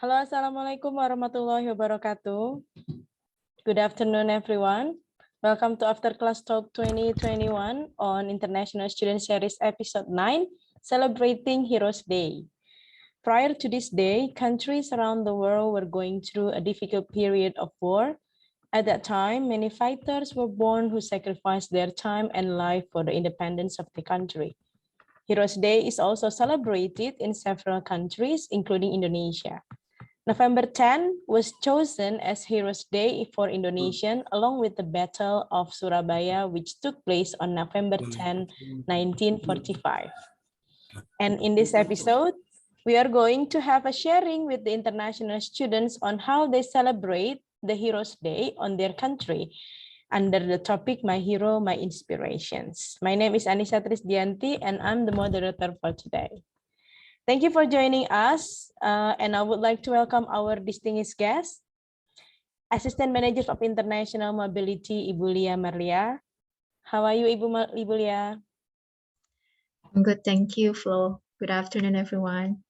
Halo, Assalamualaikum warahmatullahi wabarakatuh. Good afternoon, everyone. Welcome to After Class Talk 2021 on International Student Series Episode 9, Celebrating Heroes Day. Prior to this day, countries around the world were going through a difficult period of war. At that time, many fighters were born who sacrificed their time and life for the independence of the country. Heroes Day is also celebrated in several countries, including Indonesia. November 10 was chosen as Heroes Day for Indonesian, along with the Battle of Surabaya, which took place on November 10, 1945. And in this episode, we are going to have a sharing with the international students on how they celebrate the Heroes Day on their country under the topic My Hero, My Inspirations. My name is Anissa Trisdianti, and I'm the moderator for today. Thank you for joining us, and I would like to welcome our distinguished guest, Assistant Manager of International Mobility, Ibu Lia Marlia. How are you, Ibu Lia? I'm good, thank you, Flo. Good afternoon, everyone.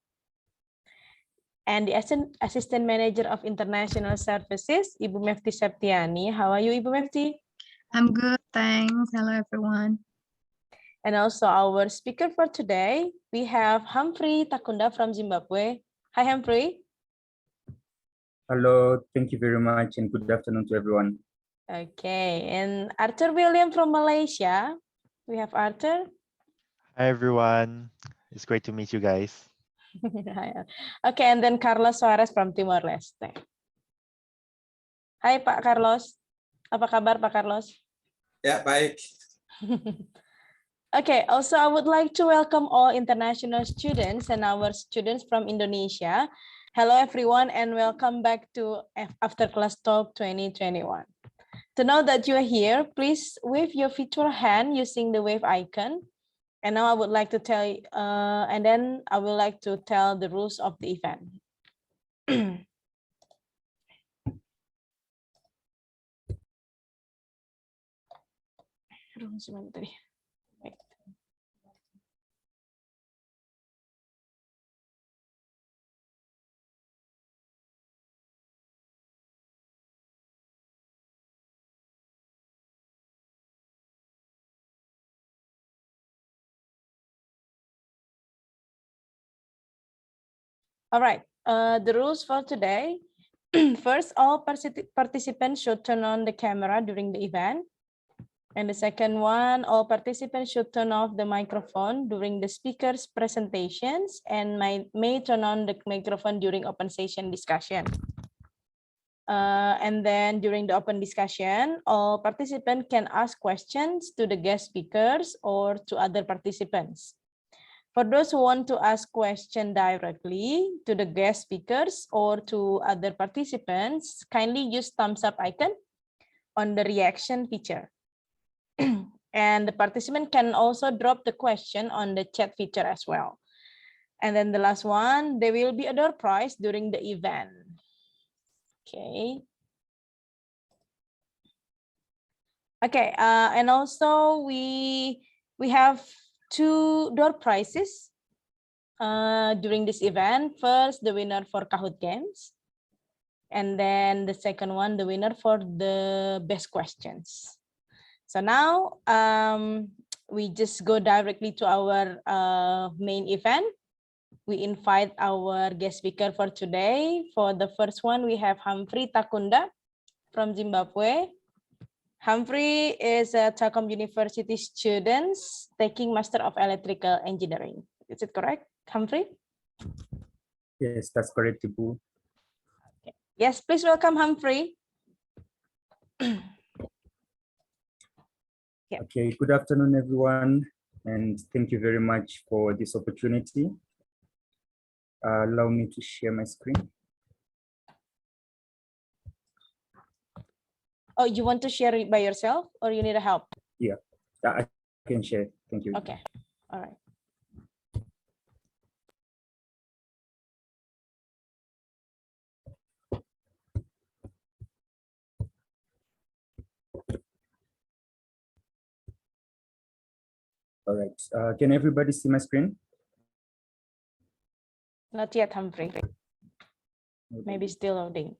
And the Assistant Manager of International Services, Ibu Mefti Septiani. How are you, Ibu Mefti? I'm good, thanks. Hello, everyone. And also our speaker for today, we have Humphrey Takunda from Zimbabwe. Hi, Humphrey. Hello, thank you very much, and good afternoon to everyone. Okay, and Arthur William from Malaysia. We have Arthur. Hi, everyone. It's great to meet you guys. Okay, and then Carlos Suarez from Timor-Leste. Hai Pak Carlos, apa kabar Pak Carlos? Ya, baik. Okay, also I would like to welcome all international students and our students from Indonesia. Hello everyone and welcome back to After Class Talk 2021. To know that you are here, please wave your virtual hand using the wave icon. And now I would like to tell the rules of the event. All right, the rules for today. First, all participants should turn on the camera during the event. And the second one, all participants should turn off the microphone during the speaker's presentations and may turn on the microphone during open session discussion. And then during the open discussion, all participants can ask questions to the guest speakers or to other participants. For those who want to ask questions directly to the guest speakers or to other participants, kindly use thumbs up icon on the reaction feature. And the participant can also drop the question on the chat feature as well. And then the last one, there will be a door prize during the event. Okay. Okay, and also we have two door prizes during this event. First, the winner for Kahoot games. And then the second one, the winner for the best questions. So now we just go directly to our main event. We invite our guest speaker for today. For the first one, we have Humphrey Takunda from Zimbabwe. Humphrey is a Telkom University student taking Master of Electrical Engineering. Is it correct, Humphrey? Yes, that's correct, Ibu. Okay. Yes, please welcome Humphrey. Yeah. Okay, good afternoon, everyone, and thank you very much for this opportunity. Allow me to share my screen. Oh, you want to share it by yourself or you need a help? Yeah, I can share. Thank you. Okay, all right. All right, can everybody see my screen? Not yet, Humphrey. Maybe still loading.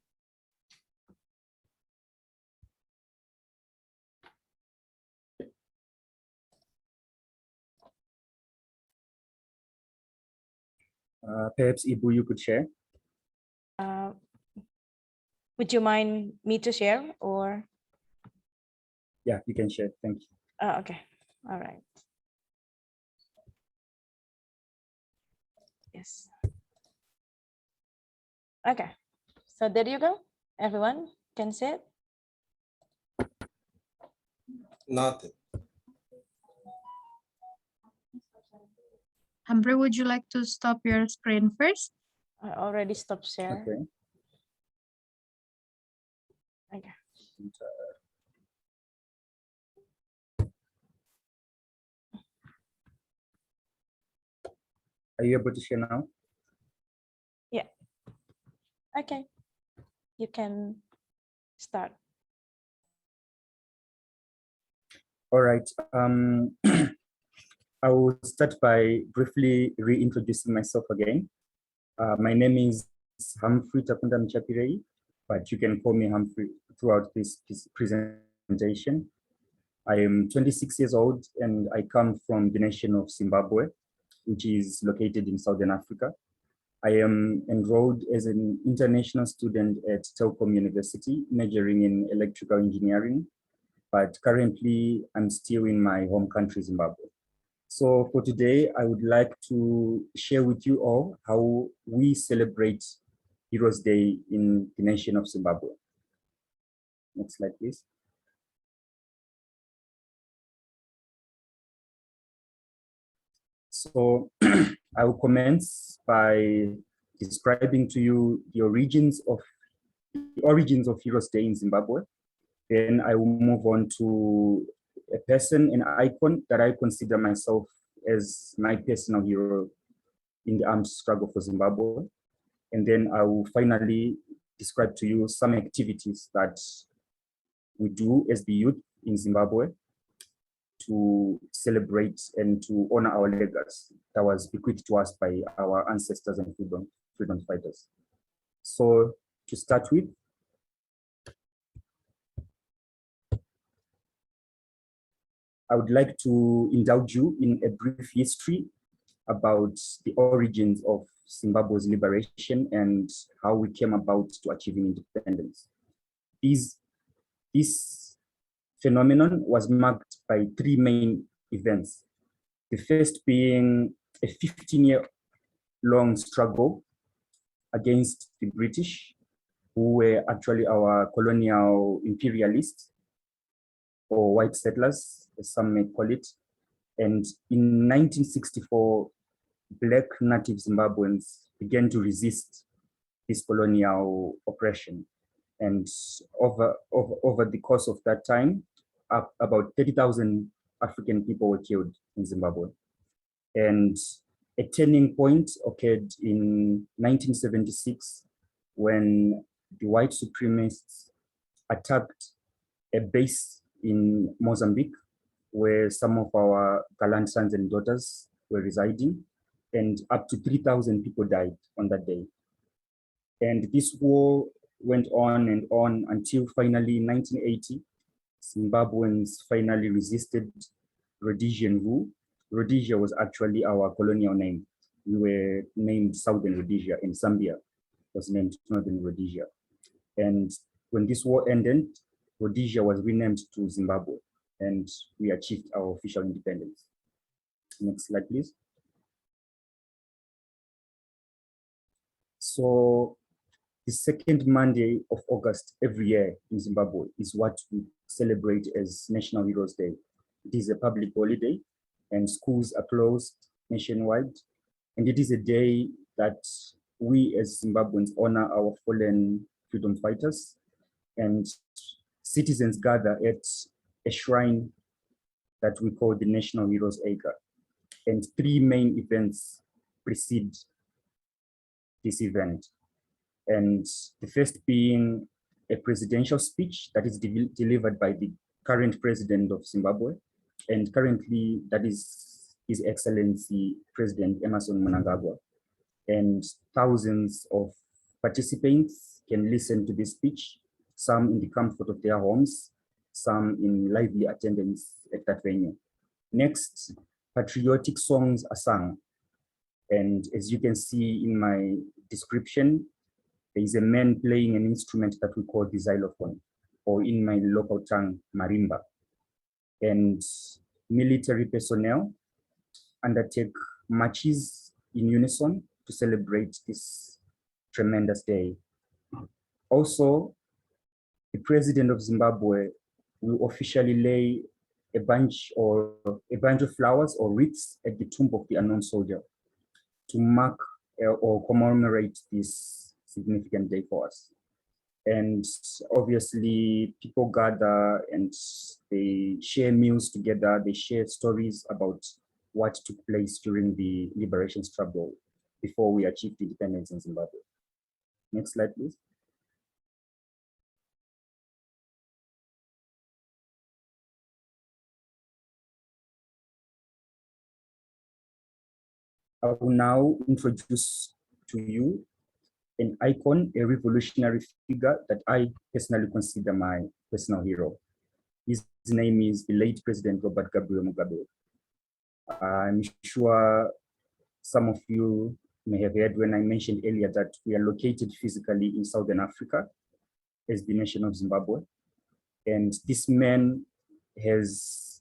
Perhaps Ibu, you could share. Would you mind me to share or? Yeah, you can share. Thank you. Okay. All right. Yes. Okay. So there you go. Everyone can see it. Noted. Humphrey, would you like to stop your screen first? I already stopped share. Okay. Okay. Are you able to share now? Yeah. Okay. You can start. All right. I will start by briefly reintroducing myself again. My name is Humphrey Takunda Mchapirei, but you can call me Humphrey throughout this presentation. I am 26 years old and I come from the nation of Zimbabwe, which is located in Southern Africa. I am enrolled as an international student at Telkom University, majoring in electrical engineering, but currently I'm still in my home country, Zimbabwe. So for today, I would like to share with you all how we celebrate Heroes Day in the nation of Zimbabwe. Next slide, please. So I will commence by describing to you the origins of Heroes Day in Zimbabwe. Then I will move on to a person, an icon that I consider myself as my personal hero in the armed struggle for Zimbabwe. And then I will finally describe to you some activities that we do as the youth in Zimbabwe to celebrate and to honor our legacy that was bequeathed to us by our ancestors and freedom fighters. So to start with, I would like to indulge you in a brief history about the origins of Zimbabwe's liberation and how we came about to achieving independence. This phenomenon was marked by three main events. The first being a 15-year-long struggle against the British, who were actually our colonial imperialists or white settlers, as some may call it. And in 1964, Black native Zimbabweans began to resist this colonial oppression. And over the course of that time, about 30,000 African people were killed in Zimbabwe. And a turning point occurred in 1976 when the white supremacists attacked a base in Mozambique where some of our gallant sons and daughters were residing, and up to 3,000 people died on that day. And this war went on and on until finally in 1980, Zimbabweans finally resisted Rhodesian rule. Rhodesia was actually our colonial name. We were named Southern Rhodesia, and Zambia was named Northern Rhodesia. And when this war ended, Rhodesia was renamed to Zimbabwe, and we achieved our official independence. Next slide, please. So the second Monday of August every year in Zimbabwe is what we celebrate as National Heroes Day. It is a public holiday and schools are closed nationwide. And it is a day that we as Zimbabweans honor our fallen freedom fighters, and citizens gather at a shrine that we call the National Heroes Acre. And three main events precede this event. And the first being a presidential speech that is delivered by the current president of Zimbabwe. And currently that is His Excellency President Emmerson Mnangagwa. And thousands of Participants can listen to this speech, some in the comfort of their homes, some in lively attendance at that venue. Next, patriotic songs are sung. And as you can see in my description, there is a man playing an instrument that we call the xylophone, or in my local tongue, marimba. And military personnel undertake marches in unison to celebrate this tremendous day. Also, the president of Zimbabwe will officially lay a bunch of flowers or wreaths at the tomb of the unknown soldier to mark or commemorate this significant day for us. And obviously, people gather and they share meals together, they share stories about what took place during the liberation struggle before we achieved independence in Zimbabwe. Next slide, please. I will now introduce to you an icon, a revolutionary figure that I personally consider my personal hero. His name is the late President Robert Gabriel Mugabe. I'm sure some of you may have heard when I mentioned earlier that we are located physically in Southern Africa as the nation of Zimbabwe. And this man has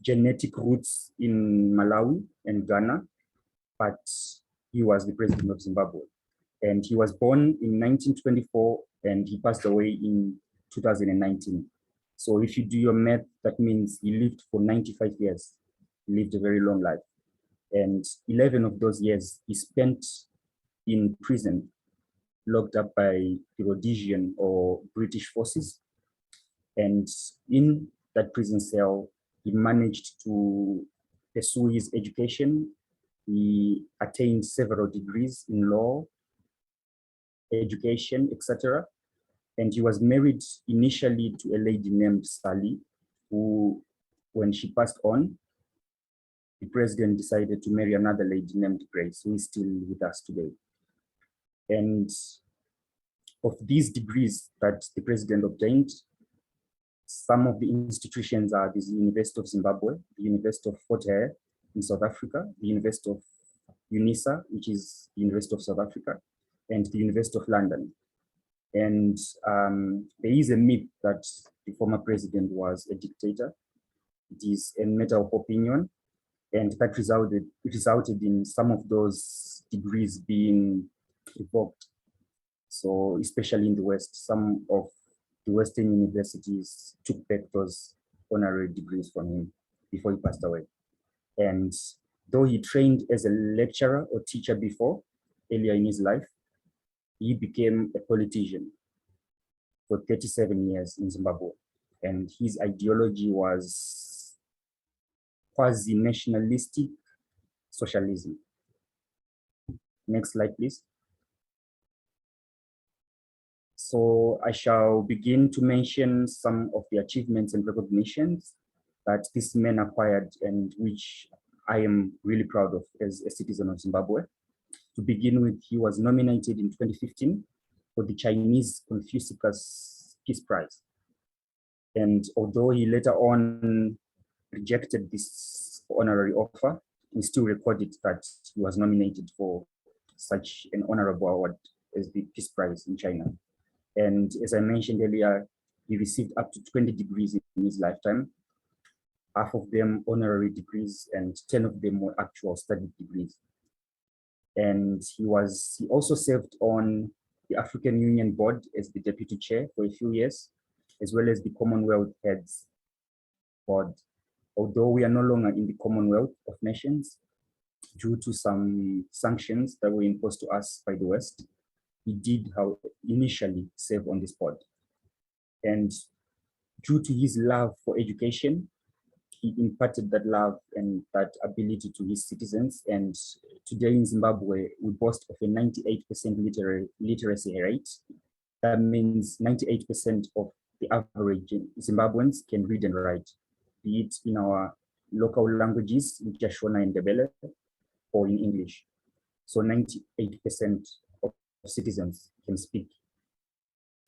genetic roots in Malawi and Ghana, but he was the president of Zimbabwe. And he was born in 1924 and he passed away in 2019. So if you do your math, that means he lived for 95 years. He lived a very long life. And 11 of those years he spent in prison, locked up by the Rhodesian or British forces. And in that prison cell, he managed to pursue his education. He attained several degrees in law, education, etc. And he was married initially to a lady named Sally, who, when she passed on, the president decided to marry another lady named Grace, who is still with us today. And of these degrees that the president obtained, some of the institutions are the University of Zimbabwe, the University of Fort Hare in South Africa, the University of UNISA, which is the University of South Africa, and the University of London. And there is a myth that the former president was a dictator. It is a matter of opinion, and that resulted in some of those degrees being revoked. So especially in the West, some of the Western universities took back those honorary degrees from him before he passed away. And though he trained as a lecturer or teacher before, earlier in his life, he became a politician for 37 years in Zimbabwe. And his ideology was quasi-nationalistic socialism. Next slide, please. So I shall begin to mention some of the achievements and recognitions that this man acquired and which I am really proud of as a citizen of Zimbabwe. To begin with, he was nominated in 2015 for the Chinese Confucius Peace Prize. And although he later on rejected this honorary offer, he still recorded that he was nominated for such an honorable award as the Peace Prize in China. And as I mentioned earlier, he received up to 20 degrees in his lifetime, half of them honorary degrees and 10 of them were actual study degrees. And he also served on the African Union Board as the deputy chair for a few years, as well as the Commonwealth Heads Board. Although we are no longer in the Commonwealth of Nations due to some sanctions that were imposed to us by the West, he did initially serve on this board. And due to his love for education, he imparted that love and that ability to his citizens. And today in Zimbabwe, we boast of a 98% literacy rate. That means 98% of the average Zimbabweans can read and write, be it in our local languages, which are Shona and Ndebele, or in English. So 98% of citizens can speak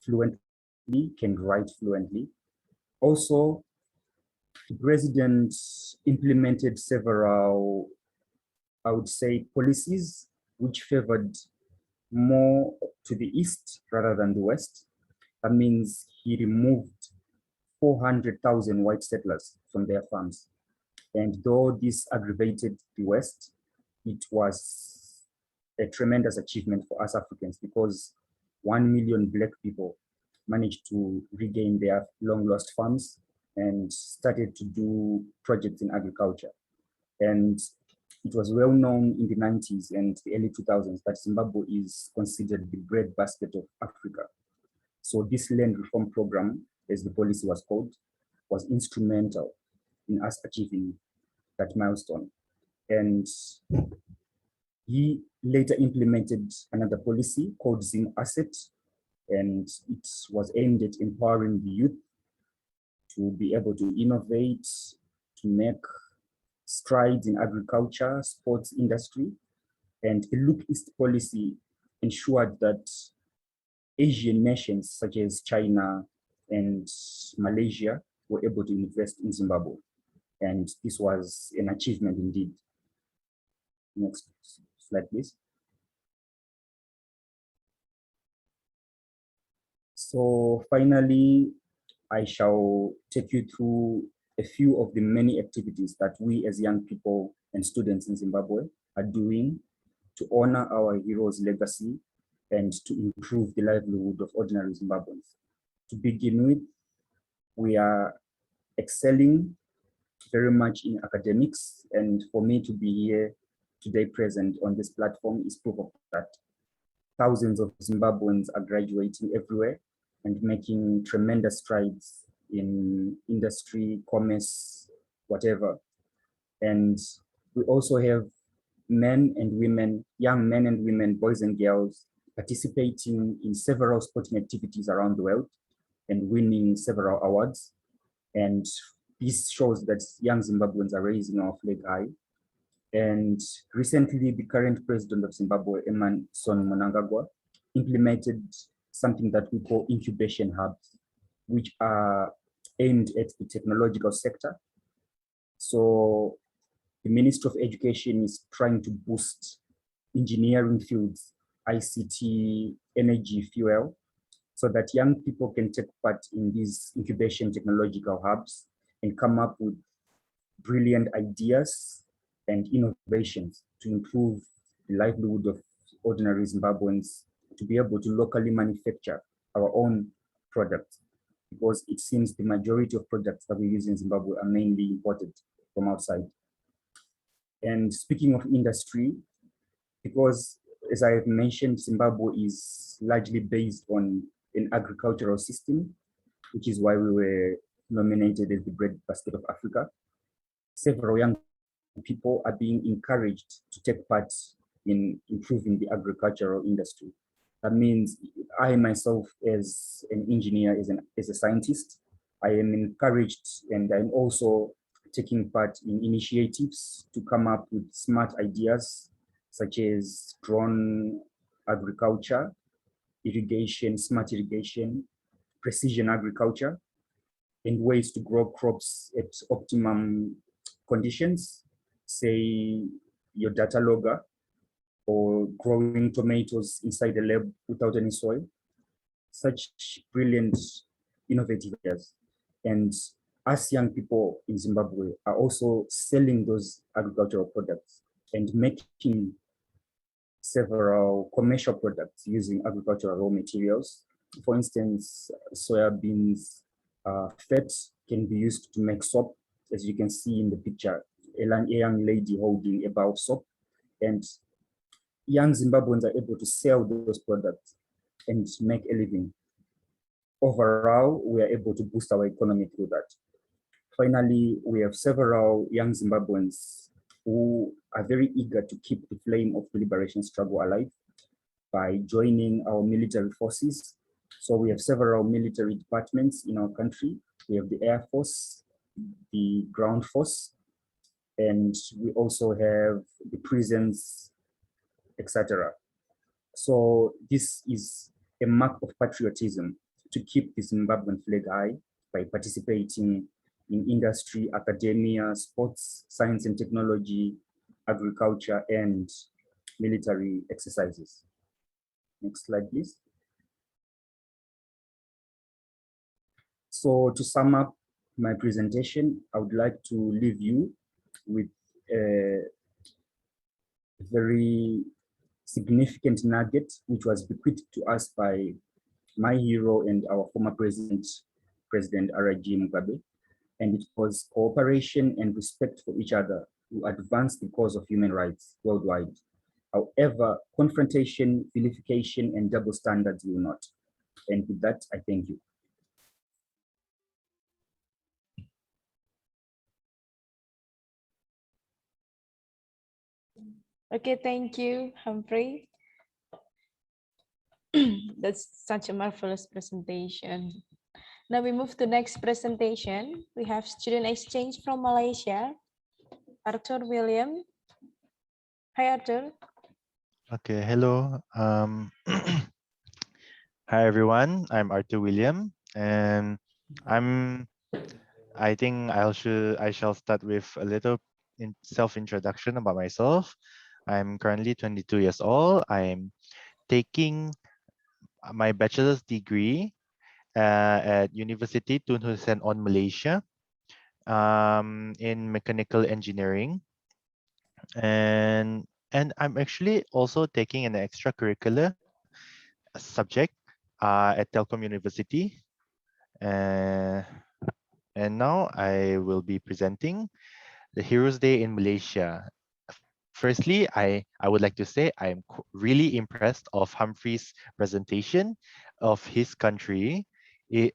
fluently, can write fluently. Also, the president implemented several, I would say, policies which favored more to the east rather than the west. That means he removed 400,000 white settlers from their farms. And though this aggravated the West, it was a tremendous achievement for us Africans because 1 million Black people managed to regain their long lost farms and started to do projects in agriculture. And it was well known in the 90s and the early 2000s that Zimbabwe is considered the breadbasket of Africa. So this land reform program, as the policy was called, was instrumental in us achieving that milestone. And he later implemented another policy called Zim Asset, and it was aimed at empowering the youth to be able to innovate, to make strides in agriculture, sports industry. And the Look East policy ensured that Asian nations such as China and Malaysia were able to invest in Zimbabwe. And this was an achievement indeed. Next slide, please. So finally, I shall take you through a few of the many activities that we as young people and students in Zimbabwe are doing to honor our heroes' legacy and to improve the livelihood of ordinary Zimbabweans. To begin with, we are excelling very much in academics, and for me to be here today present on this platform is proof of that. Thousands of Zimbabweans are graduating everywhere and making tremendous strides in industry, commerce, whatever. And we also have men and women, young men and women, boys and girls, participating in several sporting activities around the world and winning several awards. And this shows that young Zimbabweans are raising our flag high. And recently, the current president of Zimbabwe, Emerson Mnangagwa, implemented something that we call incubation hubs, which are aimed at the technological sector. So the Ministry of Education is trying to boost engineering fields, ICT, energy, fuel, so that young people can take part in these incubation technological hubs and come up with brilliant ideas and innovations to improve the livelihood of ordinary Zimbabweans, to be able to locally manufacture our own products, because it seems the majority of products that we use in Zimbabwe are mainly imported from outside. And speaking of industry, because as I have mentioned, Zimbabwe is largely based on an agricultural system, which is why we were nominated as the breadbasket of Africa. Several young people are being encouraged to take part in improving the agricultural industry. That means I myself, as an engineer, as a scientist, I am encouraged, and I'm also taking part in initiatives to come up with smart ideas such as drone agriculture, irrigation, smart irrigation, precision agriculture, and ways to grow crops at optimum conditions, say your data logger, or growing tomatoes inside the lab without any soil. Such brilliant, innovative ideas. And us young people in Zimbabwe are also selling those agricultural products and making several commercial products using agricultural raw materials. For instance, soybeans fat can be used to make soap, as you can see in the picture, a young lady holding a bar of soap, and young Zimbabweans are able to sell those products and make a living. Overall, we are able to boost our economy through that. Finally, we have several young Zimbabweans who are very eager to keep the flame of the liberation struggle alive by joining our military forces. So we have several military departments in our country. We have the Air Force, the Ground Force, and we also have the prisons, etc. So this is a mark of patriotism to keep the Zimbabwean flag high by participating in industry, academia, sports, science and technology, agriculture, and military exercises. Next slide, please. So to sum up my presentation, I would like to leave you with a very significant nugget, which was bequeathed to us by my hero and our former president, President R.I.G. Mugabe. And it was cooperation and respect for each other to advance the cause of human rights worldwide. However, confrontation, vilification, and double standards will not. And with that, I thank you. Okay, thank you, Humphrey. That's such a marvelous presentation. Now we move to next presentation. We have student exchange from Malaysia, Arthur William. Hi, Arthur. Okay, hello. Hi everyone. I'm Arthur William, and I think I shall start with a little self-introduction about myself. I'm currently 22 years old. I'm taking my bachelor's degree at University Tun Hussein on Malaysia in mechanical engineering, and I'm actually also taking an extracurricular subject at Telkom University, uh, and now I will be presenting the Heroes Day in Malaysia. Firstly, I would like to say I'm really impressed of Humphrey's presentation of his country. It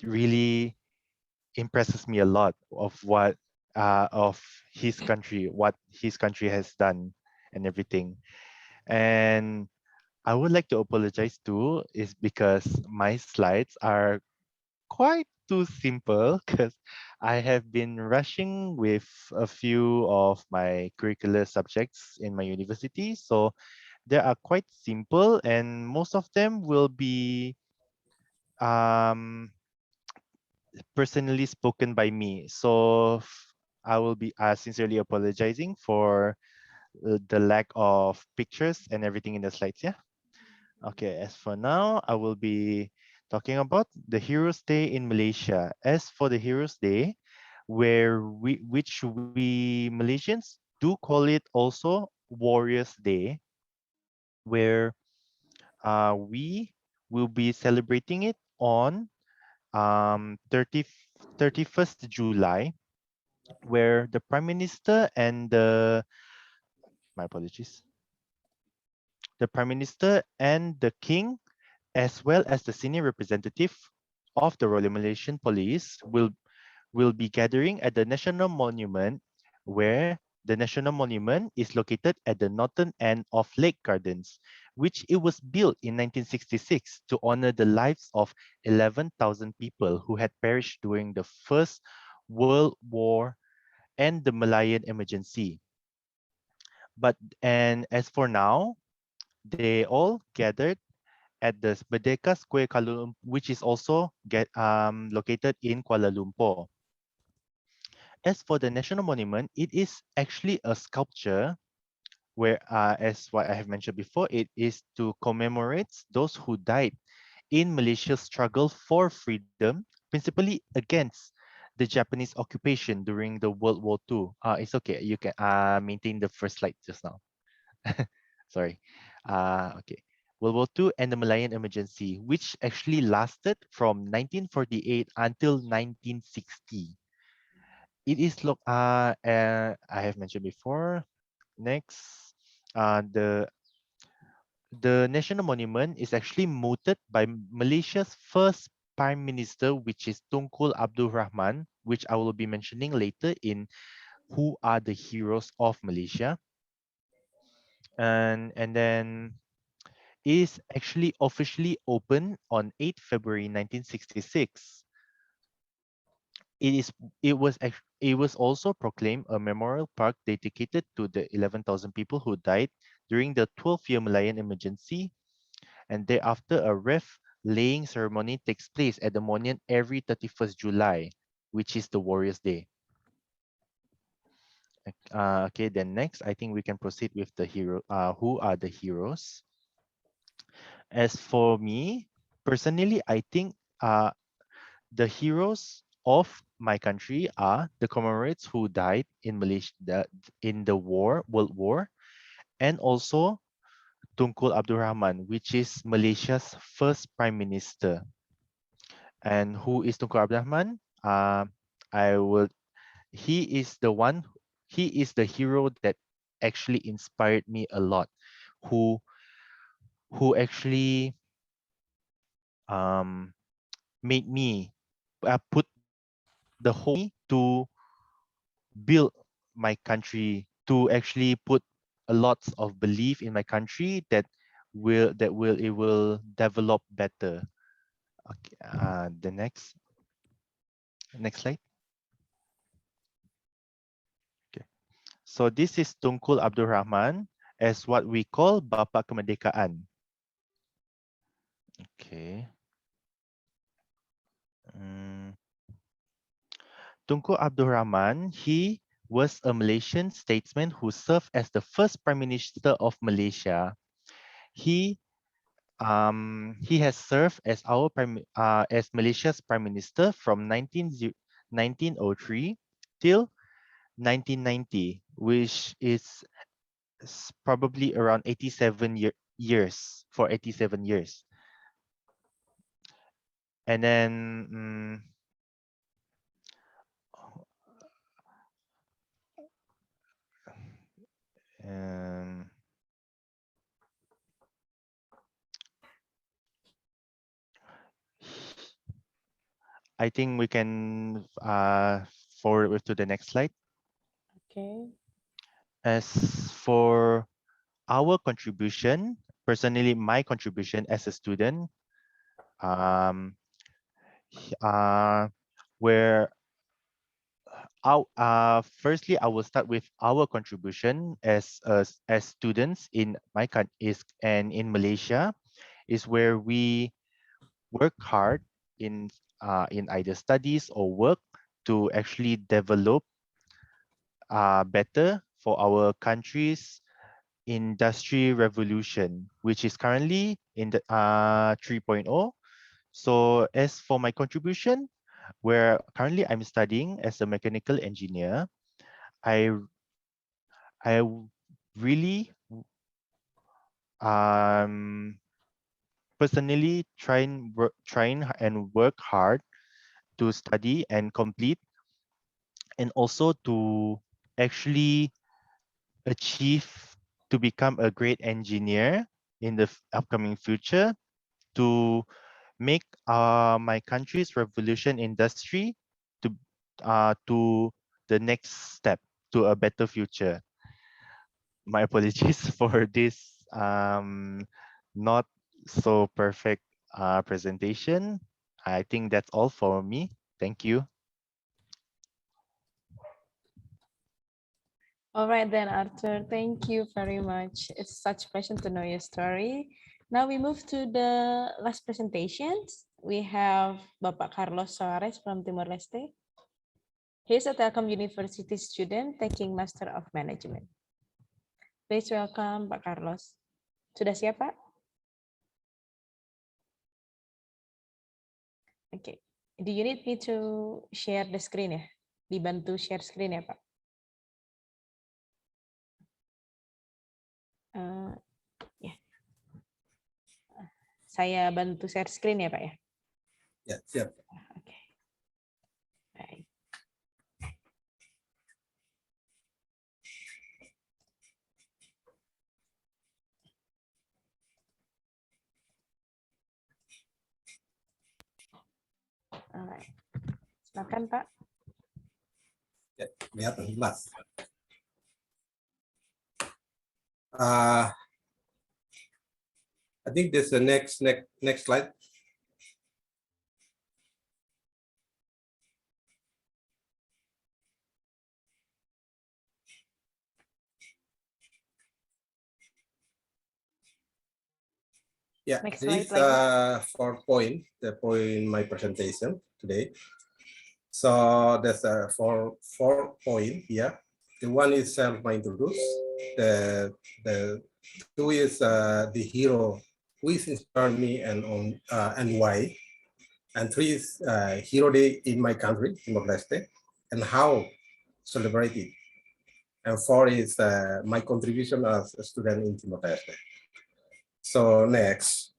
really impresses me a lot of of what his country has done and everything. And I would like to apologize too, is because my slides are quite too simple because I have been rushing with a few of my curricular subjects in my university. So they are quite simple, and most of them will be um, personally spoken by me. So I will be sincerely apologizing for the lack of pictures and everything in the slides. Yeah. Okay, as for now, I will be talking about the Heroes Day in Malaysia. As for the Heroes Day, which we Malaysians do call it also Warriors Day, where we will be celebrating it on 31st July, where the Prime Minister and my apologies, the Prime Minister and the King, as well as the senior representative of the Royal Malaysian Police will be gathering at the National Monument, where the National Monument is located at the northern end of Lake Gardens, which it was built in 1966 to honor the lives of 11,000 people who had perished during the First World War and the Malayan emergency. And as for now, they all gathered at the Merdeka Square, Kuala Lumpur, which is also located in Kuala Lumpur. As for the National Monument, it is actually a sculpture where, as what I have mentioned before, it is to commemorate those who died in Malaysia's struggle for freedom, principally against the Japanese occupation during the World War II. It's okay, you can maintain the first slide just now. Sorry. Okay. World War II and the Malayan emergency, which actually lasted from 1948 until 1960. It is I have mentioned before. Next, the National Monument is actually mooted by Malaysia's first Prime Minister, which is Tunku Abdul Rahman, which I will be mentioning later in Who Are the Heroes of Malaysia. And then is actually officially opened on 8 February 1966. It was also proclaimed a memorial park dedicated to the 11,000 people who died during the 12-year Malayan emergency, and thereafter a wreath laying ceremony takes place at the monument every 31st July, which is the Warriors' Day. Okay, then next, I think we can proceed with the hero. Who are the heroes? As for me, personally, I think the heroes of my country are the comrades who died in Malaysia in the World War, and also Tunku Abdul Rahman, which is Malaysia's first prime minister. And who is Tunku Abdul Rahman? I will. He is the one. He is the hero that actually inspired me a lot. Who actually made me put the whole to build my country, to actually put a lot of belief in my country that it will develop better. Okay, the next slide. Okay, so this is Tunku Abdul Rahman, as what we call Bapa Kemerdekaan. Okay. Tunku Abdul Rahman, he was a Malaysian statesman who served as the first Prime Minister of Malaysia. He has served as as Malaysia's Prime Minister from 1903 till 1990, which is probably around 87 years, for 87 years. And then I think we can forward to the next slide. Okay. As for our contribution, personally, my contribution as a student, where firstly, I will start with our contribution as students in my country and in Malaysia, is where we work hard in either studies or work to actually develop better for our country's industry revolution, which is currently in the 3.0. So as for my contribution, where currently I'm studying as a mechanical engineer, I really personally trying and work hard to study and complete, and also to actually achieve to become a great engineer in the upcoming future, to make my country's revolution industry to the next step, to a better future. My apologies for this not so perfect presentation. I think that's all for me. Thank you. All right then, Arthur. Thank you very much. It's such a pleasure to know your story. Now we move to the last presentations. We have Bapak Carlos Soares from Timor-Leste. He's a Telkom University student taking Master of Management. Please welcome Pak Carlos. Sudah siap, Pak? Okay. Do you need me to share the screen ya? Dibantu share screen ya, Pak? Ya. Saya bantu share screen ya, Pak ya? Ya, siap. Oke. Baik. Alright. Silakan, Pak. Ya, kelihatan jelas. I think this is the next slide. Yeah, Next this slide, please. 4 point, the point in my presentation today. So there's a four point here. The one is self-introduce. The two is the hero who is inspired me and why. And three is Hero Day in my country, Timor-Leste, and how celebrated. And four is my contribution as a student in Timor-Leste. So next.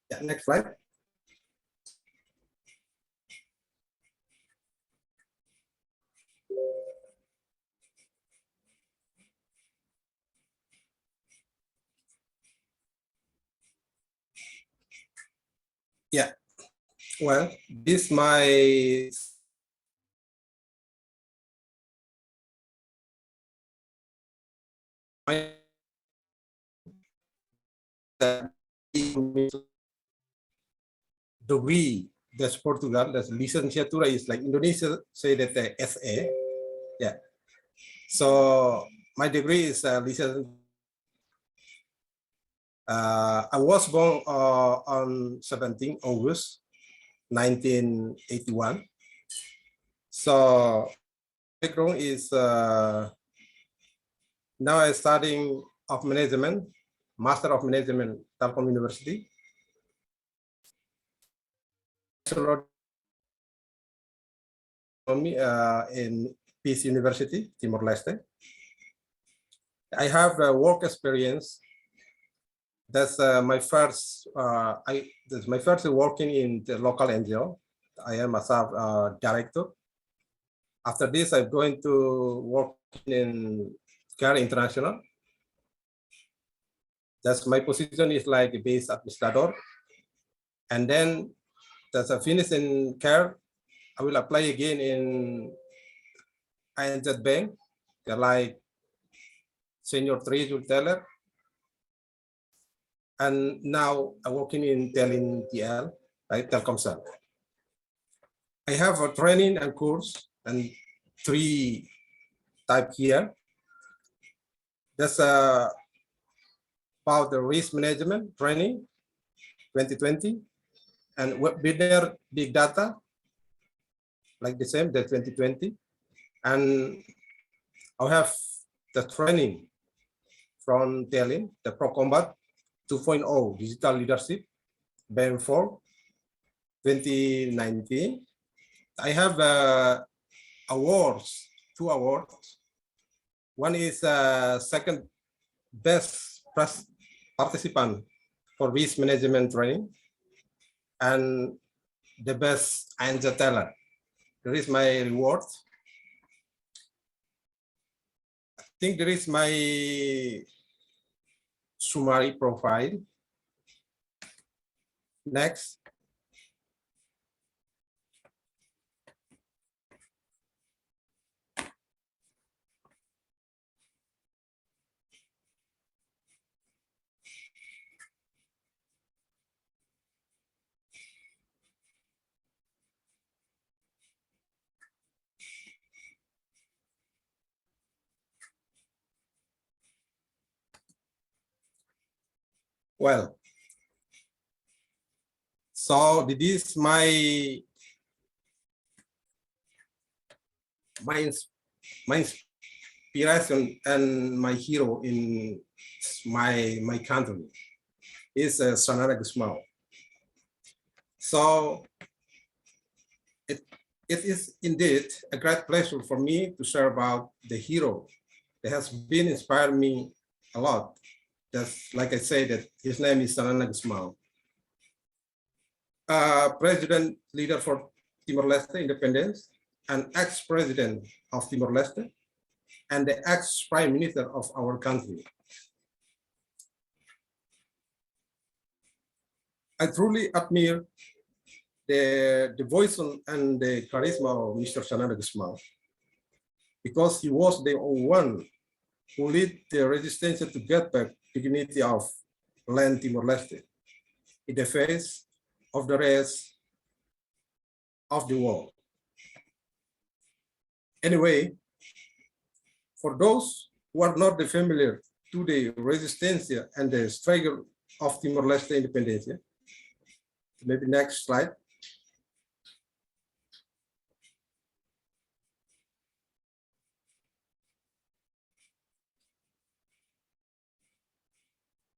Yeah, next slide. Yeah, well, this my degree. That's Portugal. That's licenciatura is like Indonesia say that the SA. Yeah. So my degree is I was born on 17 August 1981. So background is now I'm studying of management, Master of Management, Telkom University. In Peace University, Timor-Leste. I have work experience. That's my first. That's my first working in the local NGO. I am a sub director. After this, I'm going to work in CARE International. That's my position is like a base administrator. And then that's a finish in CARE. I will apply again in INZ Bank. They're like senior treasury teller. And now I'm working in TL, right? Telkomsel. I have a training and course and 3 type here. That's about the risk management training 2020 and webinar big data, like the same, the 2020. And I have the training from Telin, the Pro Combat 2.0 Digital Leadership, BAM4 2019. I have awards, 2 awards. One is second best participant for risk management training and the best answer teller. There is my reward. I think there is my summary profile. Next. Well, so this is my inspiration and my hero in my country is Sanana Gusmao. So it is indeed a great pleasure for me to share about the hero that has been inspired me a lot. That's like I say that his name is Sanana Gusmao. President leader for Timor-Leste independence, an ex-president of Timor-Leste, and the ex-prime minister of our country. I truly admire the voice and the charisma of Mr. Sanana Gusmao because he was the one who led the resistance to get back dignity of land Timor-Leste in the face of the rest of the world. Anyway, for those who are not familiar to the resistance and the struggle of Timor-Leste independence. Maybe next slide.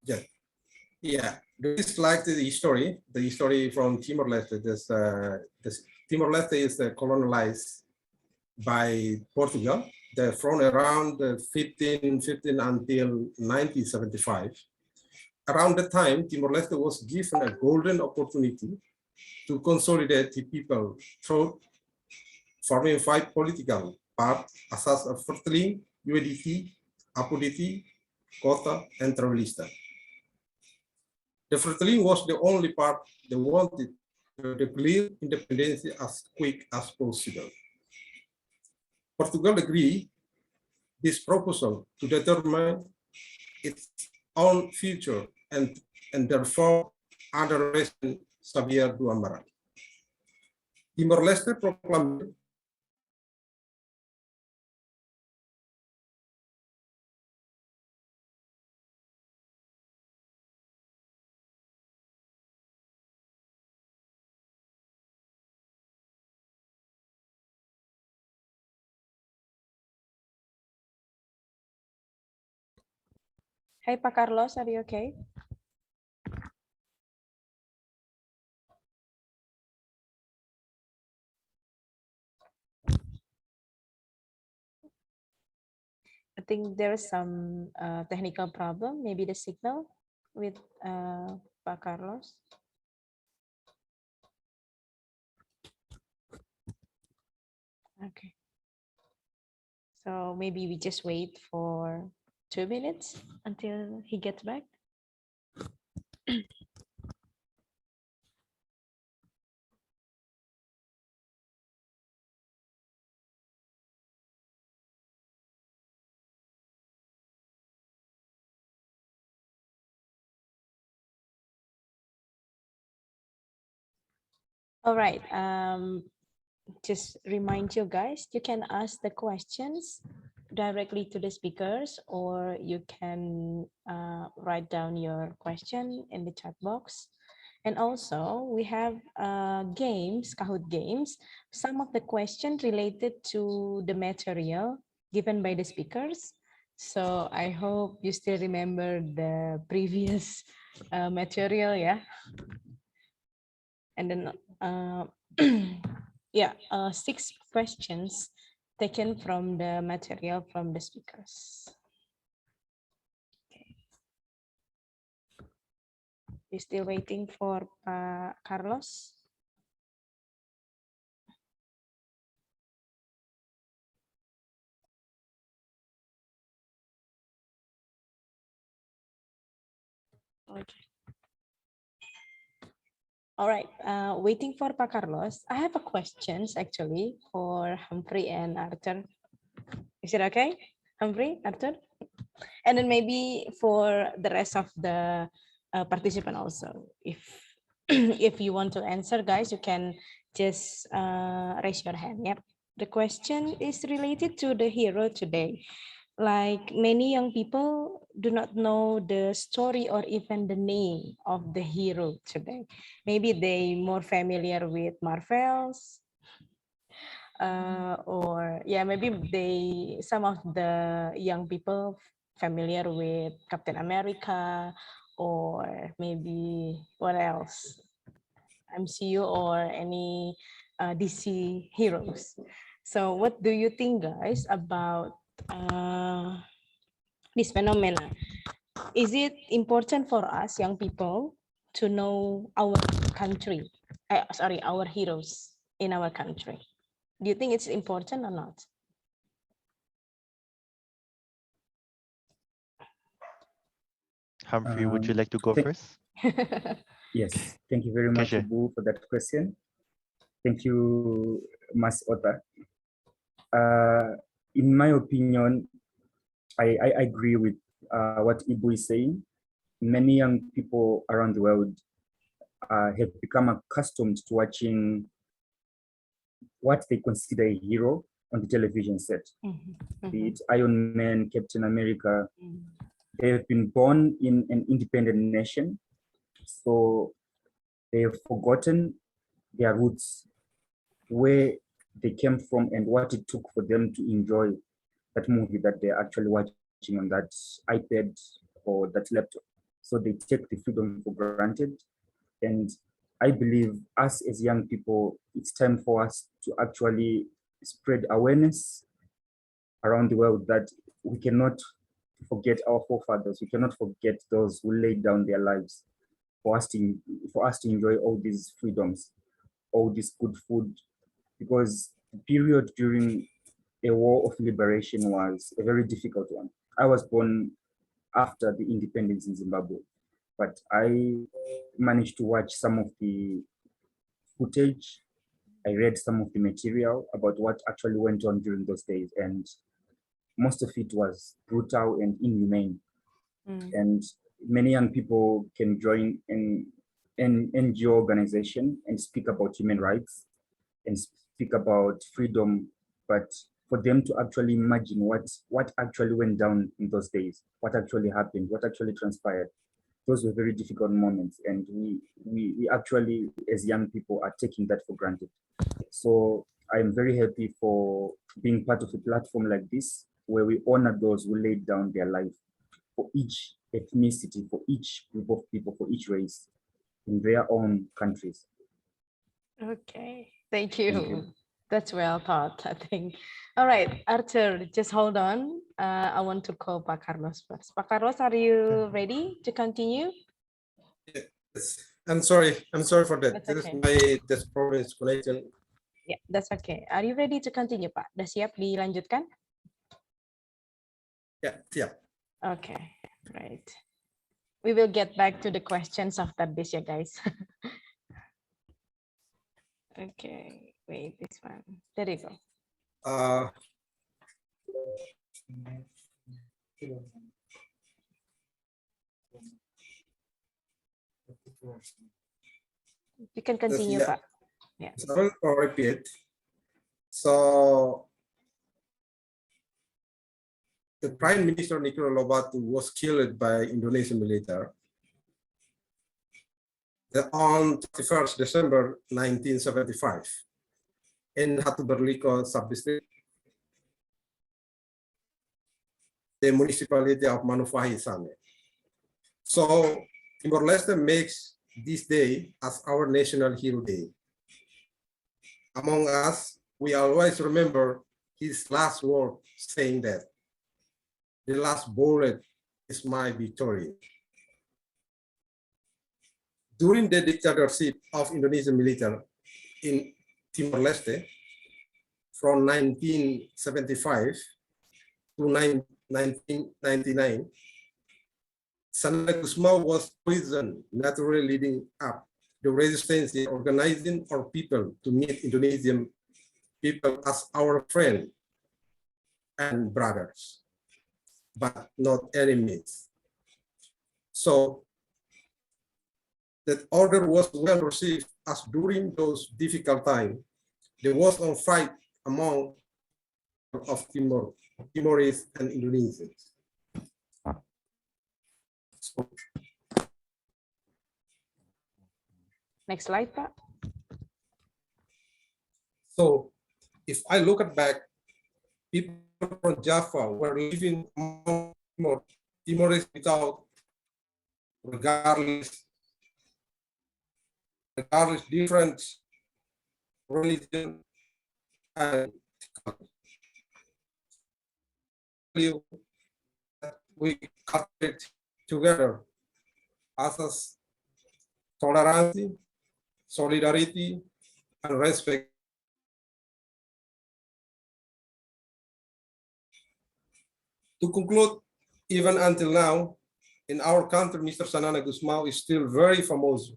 Yeah, yeah. This is like the history from Timor-Leste. This Timor-Leste is colonized by Portugal. From around 1515 until 1975. Around the time, Timor-Leste was given a golden opportunity to consolidate the people through forming 5 political parts, asas of Fertiling, UADT, Apoditi, Kota, and Terrorista. The Fertiling was the only part they wanted to declare independence as quick as possible. Portugal agreed this proposal to determine its own future and therefore under President Xavier Duamara. Timor-Leste proclaimed Hey, Pak Carlos, are you okay? I think there's some technical problem, maybe the signal with Pak Carlos. Okay. So maybe we just wait for 2 minutes until he gets back. All right. Just remind you guys, you can ask the questions directly to the speakers, or you can write down your question in the chat box. And also we have games, Kahoot games. Some of the questions related to the material given by the speakers. So I hope you still remember the previous material, yeah. And then yeah, 6 questions taken from the material from the speakers. Okay. We're still waiting for Carlos. Okay. All right, waiting for Pak Carlos. I have a questions actually for Humphrey and Arthur. Is it okay, Humphrey, Arthur? And then maybe for the rest of the participant also. If if you want to answer, guys, you can just raise your hand. Yep. The question is related to the hero today. Like many young people do not know the story or even the name of the hero today. Maybe they more familiar with Marvels, or yeah, maybe some of the young people familiar with Captain America, or maybe what else, MCU or any DC heroes. So what do you think, guys, about this phenomena? Is it important for us young people to know our country, our heroes in our country? Do you think it's important or not? Humphrey, would you like to go first? Yes, thank you very much, sure. Ibu, for that question. Thank you, Mas Ota. In my opinion, I agree with what Ibu is saying. Many young people around the world have become accustomed to watching what they consider a hero on the television set. Be it Iron Man, Captain America, they have been born in an independent nation, so they have forgotten their roots, where they came from and what it took for them to enjoy that movie that they're actually watching on that iPad or that laptop. So they take the freedom for granted. And I believe us as young people, it's time for us to actually spread awareness around the world that we cannot forget our forefathers. We cannot forget those who laid down their lives for us to enjoy all these freedoms, all this good food, because the period during a war of liberation was a very difficult one. I was born after the independence in Zimbabwe, but I managed to watch some of the footage. I read some of the material about what actually went on during those days, and most of it was brutal and inhumane. And many young people can join an NGO organization and speak about human rights and speak about freedom, but for them to actually imagine what actually went down in those days, what actually happened, what actually transpired, those were very difficult moments, and we actually, as young people, are taking that for granted. So I am very happy for being part of a platform like this, where we honor those who laid down their life for each ethnicity, for each group of people, for each race in their own countries. Okay, thank you. Thank you. That's well thought, I think. All right, Arthur, just hold on. I want to call Pak Carlos first. Pak Carlos, are you ready to continue? Yes. I'm sorry for that. That's This okay. is my this problem is connection. Yeah, that's okay. Are you ready to continue, Pak? Udah siap dilanjutkan? Yeah. Okay, right. We will get back to the questions after this, yeah, guys. Okay, wait, this one. There you go. You can continue, Pak. Yeah. So I'll repeat. So the Prime Minister Nicola Lobato was killed by Indonesian military on 31st December 1975 in Hatuberliko subdistrict, the municipality of Manufahi Same. So Timor-Leste makes this day as our National Hero Day. Among us, we always remember his last word saying that the last bullet is my victory. During the dictatorship of Indonesian military in Timor-Leste from 1975 to 1999, Sanana Gusmao was poisoned, naturally leading up the resistance in organizing our people to meet Indonesian people as our friend and brothers, but not enemies. So that order was well received, as during those difficult times, there was a fight among of Timorese and Indonesians. So, Next slide, Pak. so if I look at back, people from Java were living among Timorese without, regardless different religion and culture. We cultivate together as tolerance, solidarity, and respect. To conclude, even until now, in our country, Mr. Sanana Gusmao is still very famous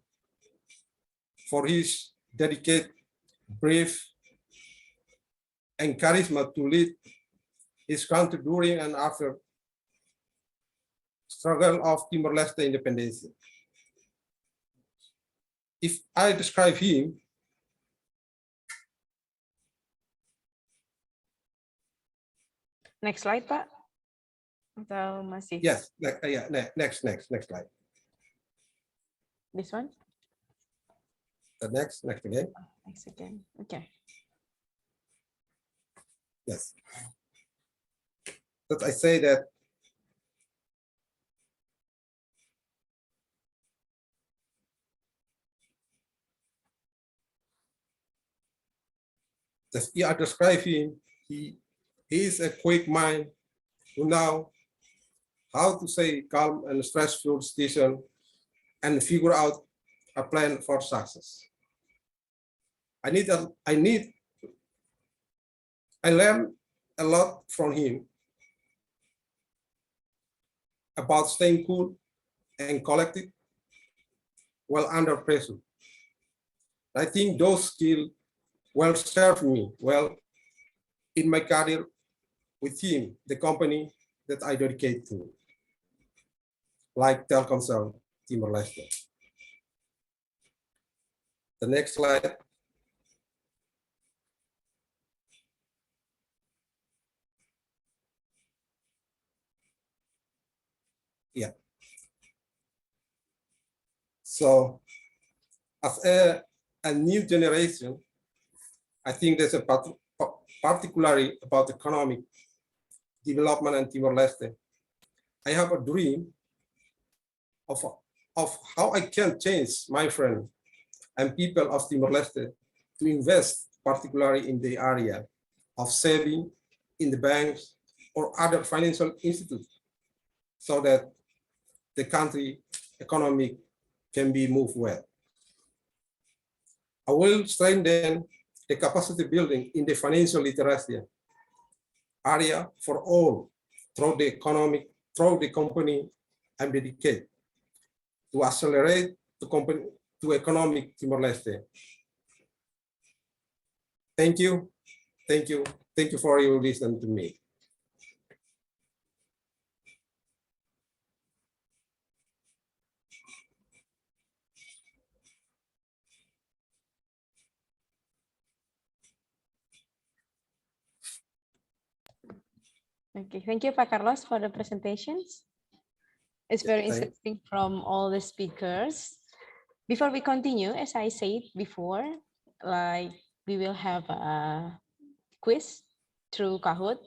for his dedicated, brave, and charisma to lead his country during and after struggle of Timor-Leste independence. If I describe him, Next slide, Pak. Atau masih? Yes, yeah, next slide. This one? The next again. Next again. Okay. Yes. But I say that you are describing he is a quick mind who know how to say calm and stressful situation and figure out a plan for success. I learned a lot from him about staying cool and collected while under pressure. I think those skills will serve me well in my career with him, the company that I dedicate to, like Telkomsel Timor-Leste. The next slide. Yeah. So as a new generation, I think there's a particularly about economic development in Timor-Leste. I have a dream of how I can change my friend and people of Timor-Leste to invest particularly in the area of saving in the banks or other financial institutes so that the country economy can be moved well. I will strengthen the capacity building in the financial literacy area for all through the company I'm dedicated to accelerate the company to economic Timor-Leste. Thank you for your listening to me. Okay, thank you, Pak Carlos, for the presentations. It's very interesting from all the speakers. Before we continue, as I said before, like we will have a quiz through Kahoot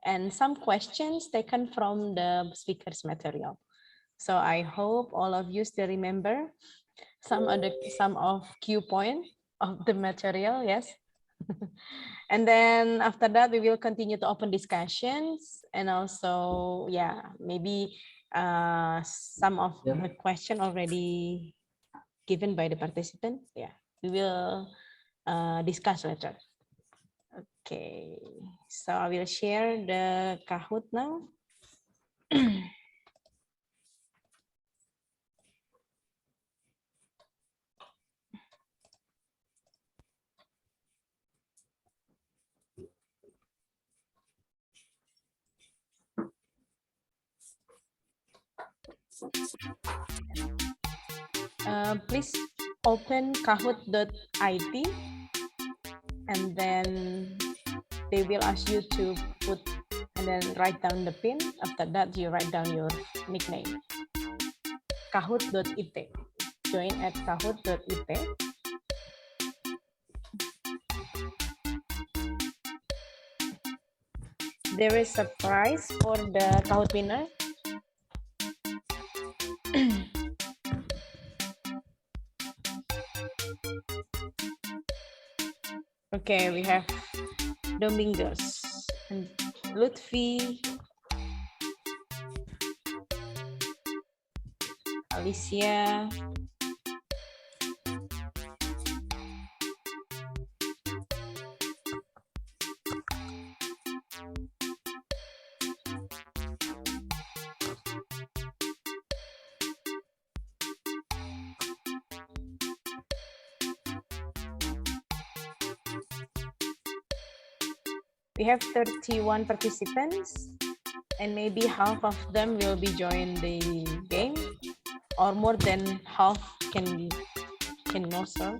and some questions taken from the speaker's material. So I hope all of you still remember some of key point of the material, yes. And then after that, we will continue to open discussions and also, yeah, maybe some of the question already given by the participant. Yeah, we will discuss later. Okay, so I will share the Kahoot now. Please open kahoot.it and then they will ask you to put and then write down the pin. After that, you write down your nickname. Kahoot.it. Join at kahoot.it. There is a prize for the Kahoot winner. Okay, we have Domingos and Lutfi, Alicia, we have 31 participants and maybe half of them will be join the game or more than half can also.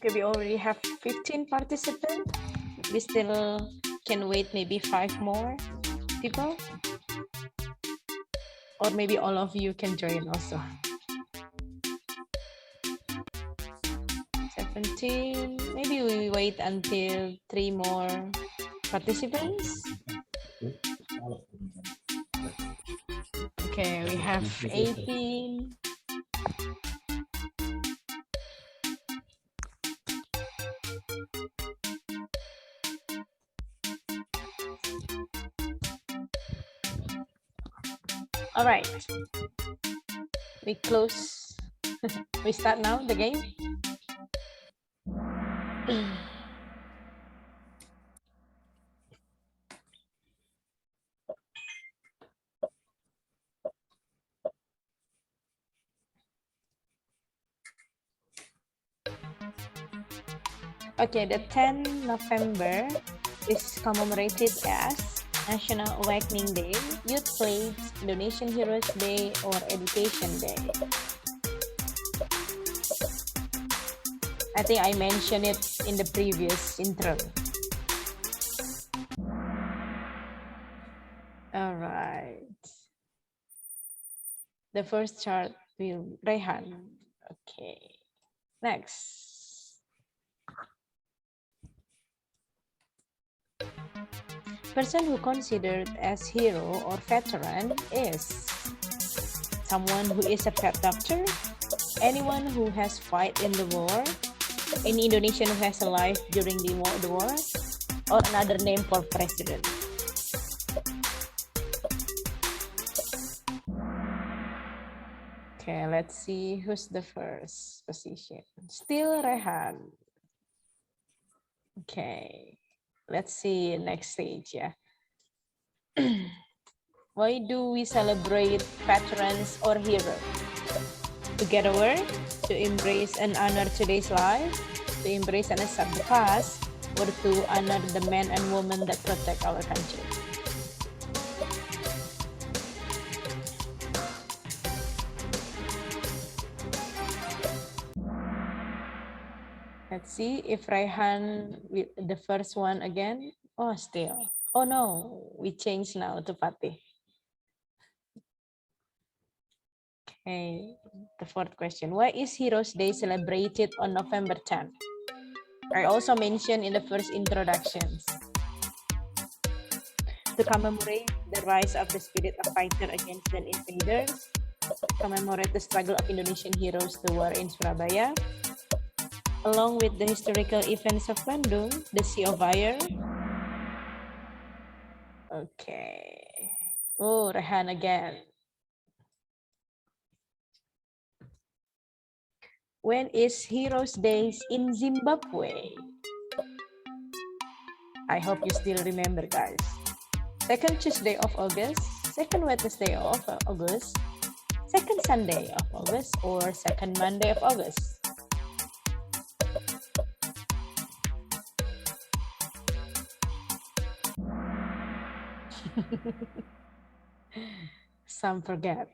Okay, we already have 15 participants. We still can wait maybe 5 more people. Or maybe all of you can join also. 17, maybe we wait until 3 more participants. Okay, we have 18. All right, we close. We start now the game. Okay, the 10th November is commemorated as National Awakening Day, Youth Plays, Indonesian Heroes Day, or Education Day. I think I mentioned it in the previous intro. All right. The first chart will Rehan. Okay. Next. Person who considered as hero or veteran is someone who is a pet doctor, anyone who has fight in the war, any Indonesian who has a life during the war, or another name for president. Okay, let's see who's the first position. Still Rehan. Okay, let's see next stage, yeah. Why do we celebrate veterans or heroes? To get over, to embrace and honor today's life, to embrace and accept the past, or to honor the men and women that protect our country. Let's see if Raihan, the first one again. Oh, still. Oh no, we change now to Fatih. Okay, the fourth question. Why is Heroes Day celebrated on November 10th? I also mentioned in the first introductions. To commemorate the rise of the spirit of fighter against the invaders, commemorate the struggle of Indonesian heroes to war in Surabaya, along with the historical events of Bandung, the Sea of Fire. Okay. Oh, Rehan again. When is Heroes Day in Zimbabwe? I hope you still remember, guys. Second Tuesday of August, second Wednesday of August, second Sunday of August, or second Monday of August? Some forget.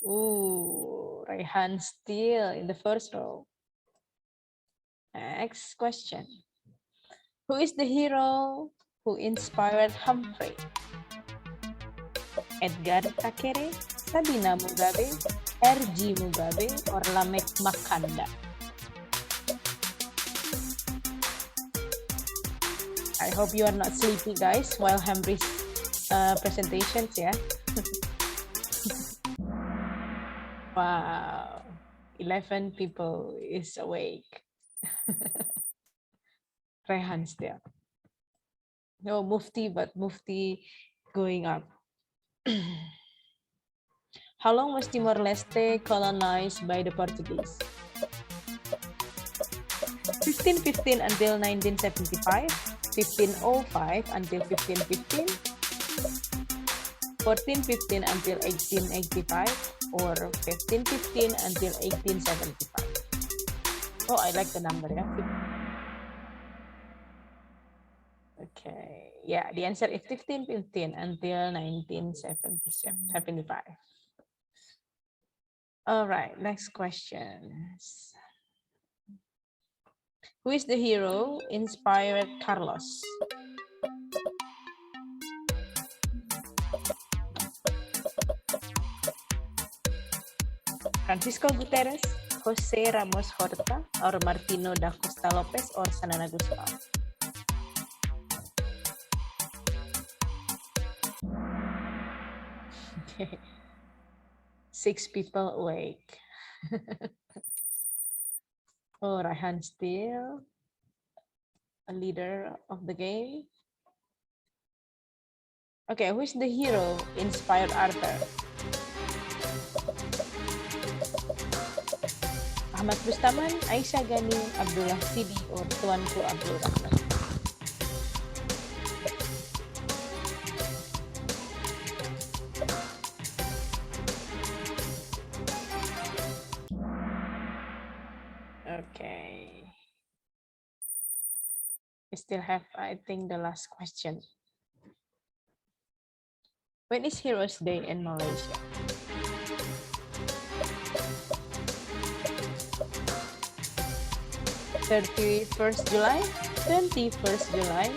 Ooh, Raihan still in the first row. Next question. Who is the hero who inspired Humphrey? Edgar Takere, Sabina Mugabe, R.G. Mugabe, or Lamek Makanda? I hope you are not sleepy, guys, while Humphrey's presentations, yeah? Wow, 11 people is awake. Rehan still. No, Mufti, but Mufti going up. How long was Timor-Leste colonized by the Portuguese? 1515 until 1975, 1505 until 1515, 1415 until 1885, or 1515 until 1875. Oh, I like the number, yeah. Okay, yeah, the answer is 1515 until 1975. All right, next question. Who is the hero inspired Carlos? Francisco Guterres, Jose Ramos Horta, or Martino da Costa Lopez, or Sanana Gusmao? Okay. 6 people awake. Oh, Raihan still a leader of the game. Okay, who is the hero inspired Arthur? Ahmad Bustaman, Aisyah Gani, Abdullah Sidi, or Tuanku Abdul Rahman? Okay. We still have, I think, the last question. When is Heroes Day in Malaysia? (31st July, 21st July,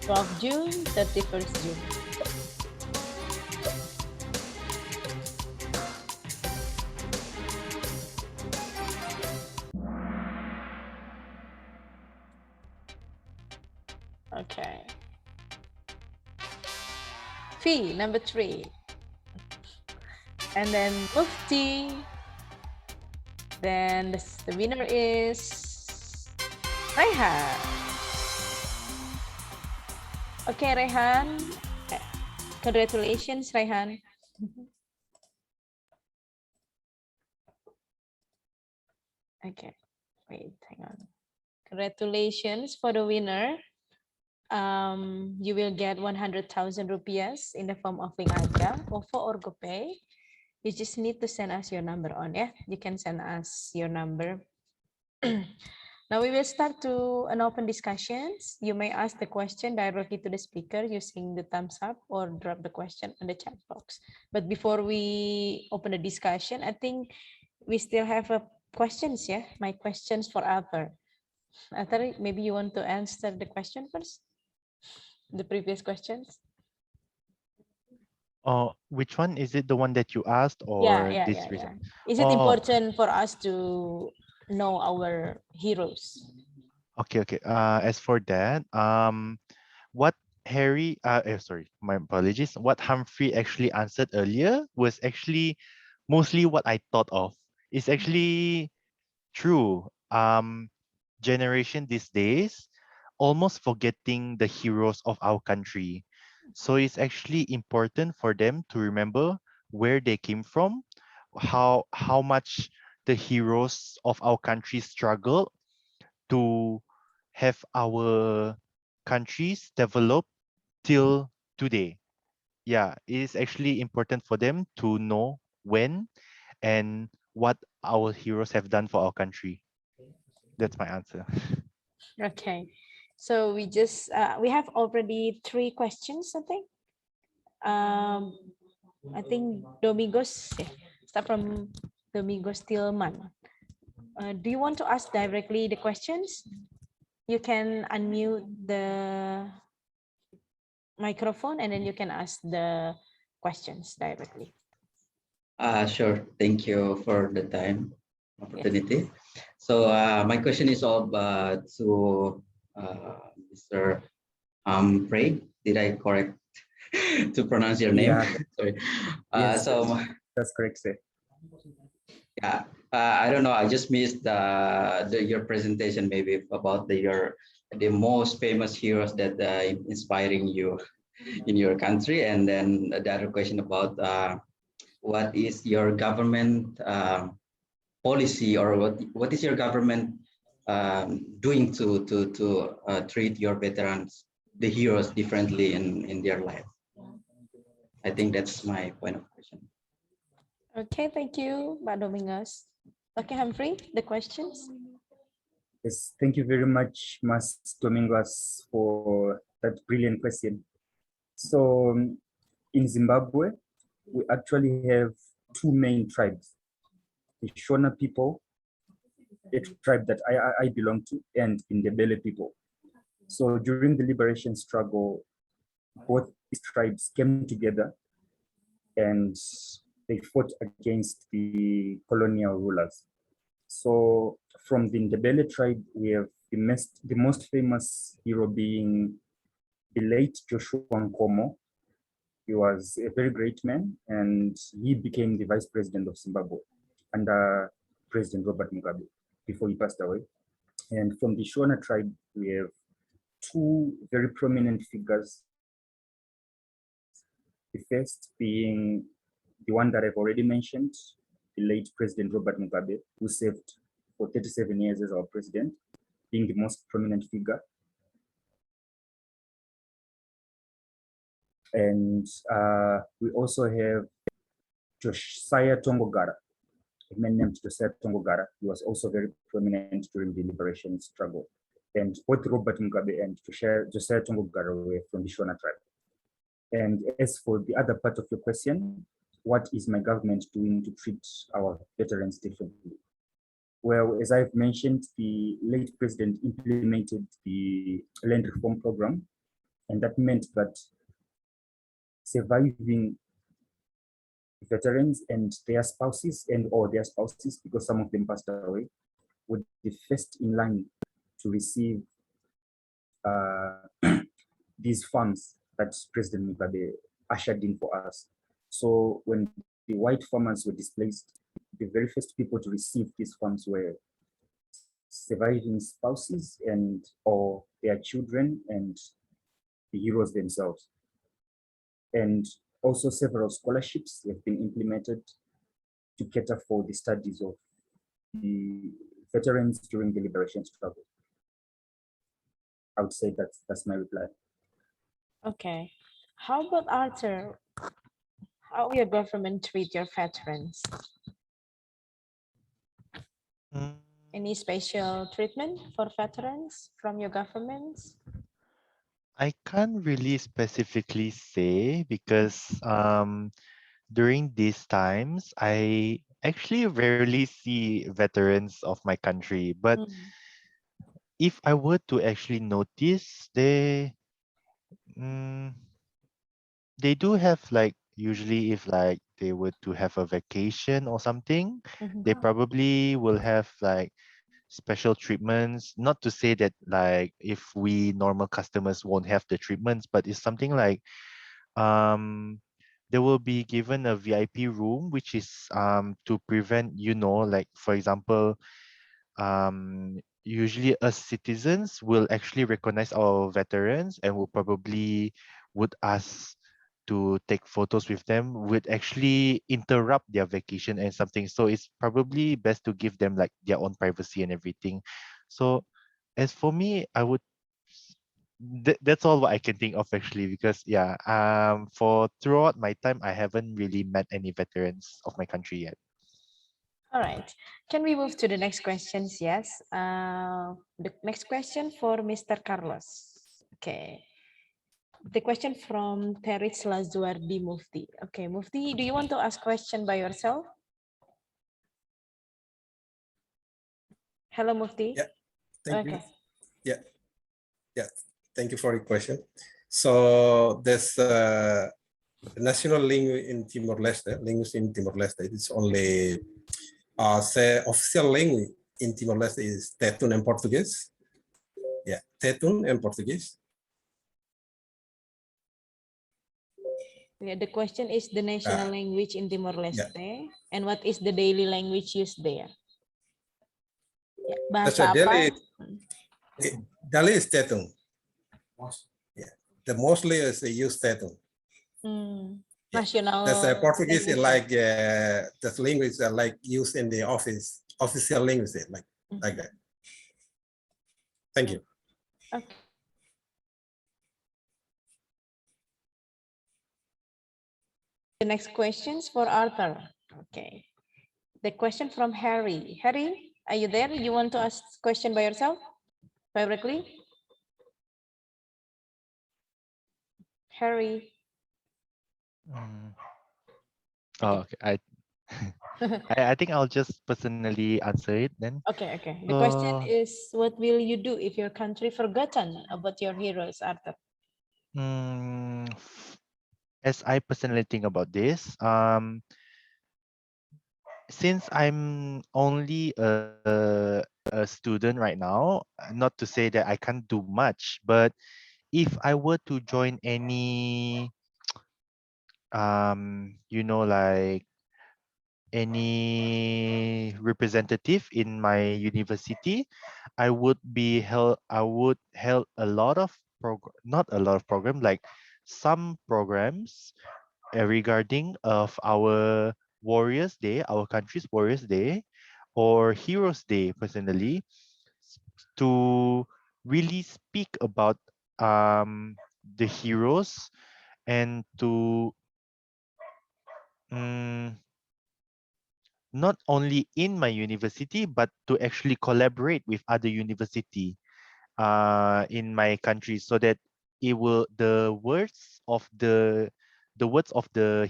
12th June, 31st June? Okay. Fee, number 3. And then Mufti. Then the winner is Raihan. Okay, Raihan. Congratulations, Raihan. Okay, wait, hang on. Congratulations for the winner. You will get 100,000 rupiahs in the form of Link Aja, OVO or GoPay. You just need to send us your number on, yeah? You can send us your number. Now we will start to an open discussions. You may ask the question directly to the speaker using the thumbs up or drop the question in the chat box. But before we open the discussion, I think we still have questions, yeah? My questions for Arthur. Arthur, maybe you want to answer the question first? The previous questions? Oh, which one? Is it the one that you asked or this result? Is it Oh. important for us to know our heroes? Okay. As for that, what my apologies. What Humphrey actually answered earlier was actually mostly what I thought of. It's actually true. Generation these days almost forgetting the heroes of our country. So it's actually important for them to remember where they came from, how much the heroes of our country struggled to have our countries develop till today. Yeah, it is actually important for them to know when and what our heroes have done for our country. That's my answer. Okay, so we have already 3 questions, I think. I think Domingos, start from Domingos Tillman. Do you want to ask directly the questions? You can unmute the microphone and then you can ask the questions directly. Sure. Thank you for the time opportunity. Yes. So my question is to Mr. Craig. Did I correct to pronounce your name? Yeah. Sorry. Yes, that's correct, sir. Yeah. I don't know. I just missed your presentation maybe about the most famous heroes that inspiring you in your country, and then the other question about what is your government policy, or what is your government doing to treat your veterans, the heroes, differently in their life? I think that's my point of question. Okay, thank you, Pak Domingos. Okay, Humphrey, the questions. Yes, thank you very much, Mas Domingos, for that brilliant question. So in Zimbabwe, we actually have 2 main tribes, the Shona people a tribe that I belong to, and Indebele people. So during the liberation struggle, both these tribes came together and they fought against the colonial rulers. So from the Ndebele tribe, we have the most famous hero being the late Joshua Nkomo. He was a very great man, and he became the vice president of Zimbabwe under President Robert Mugabe before he passed away. And from the Shona tribe, we have two very prominent figures. The first being the one that I've already mentioned, the late President Robert Mugabe, who served for 37 years as our president, being the most prominent figure. And we also have Josiah Tongogara, a man named Josiah Tongogara. He was also very prominent during the liberation struggle. And both Robert Mugabe and Josiah Tongogara were from the Shona tribe. And as for the other part of your question, what is my government doing to treat our veterans differently? Well, as I've mentioned, the late president implemented the land reform program, and that meant that surviving veterans and their spouses because some of them passed away, would be first in line to receive these funds that President Mugabe ushered in for us. So when the white farmers were displaced, the very first people to receive these funds were surviving spouses or their children and the heroes themselves. And also several scholarships have been implemented to cater for the studies of the veterans during the liberation struggle. I would say that's my reply. Okay. How about Arthur? How will your government treat your veterans? Any special treatment for veterans from your governments? I can't really specifically say because during these times, I actually rarely see veterans of my country. But if I were to actually notice, they do have like usually if like they were to have a vacation or something, they probably will have like special treatments. Not to say that like if we normal customers won't have the treatments, but it's something like they will be given a VIP room, which is to prevent, like for example, usually us citizens will actually recognize our veterans and will probably would ask to take photos with them, would actually interrupt their vacation and something. So it's probably best to give them like their own privacy and everything. So as for me, I would that's all what I can think of actually, because yeah, for throughout my time, I haven't really met any veterans of my country yet. All right. Can we move to the next questions? Yes. The next question for Mr. Carlos. Okay. The question from Terit Lazuardi Mufti. Okay, Mufti, do you want to ask question by yourself? Hello, Mufti. Yeah. Thank Okay. you. Yeah. Thank you for your question. So there's the national language in Timor-Leste. It's only the official language in Timor-Leste is Tetun and Portuguese. Yeah, Tetun and Portuguese. Yeah, the question is the national language in Timor-Leste, and what is the daily language used there? Ya, bahasa apa? Daily is Tetun. Yeah, the mostly is used Tetun. National. That's Portuguese is language. like the language like used in the official language like that. Thank you. Okay. The next questions for Arthur. Okay. The question from Harry. Harry, are you there? You want to ask question by yourself directly? Harry. Oh, okay. I think I'll just personally answer it then. Okay, okay. The question So, is, what will you do if your country forgotten about your heroes, Arthur? as I personally think about this, since I'm only a student right now, not to say that I can't do much, but if I were to join any, like any representative in my university, I would held a lot of not a lot of program, like some programs regarding of our Warriors Day, our country's Warriors Day, or Heroes Day personally, to really speak about the heroes and to mm, not only in my university but to actually collaborate with other university in my country, so that it will the words of the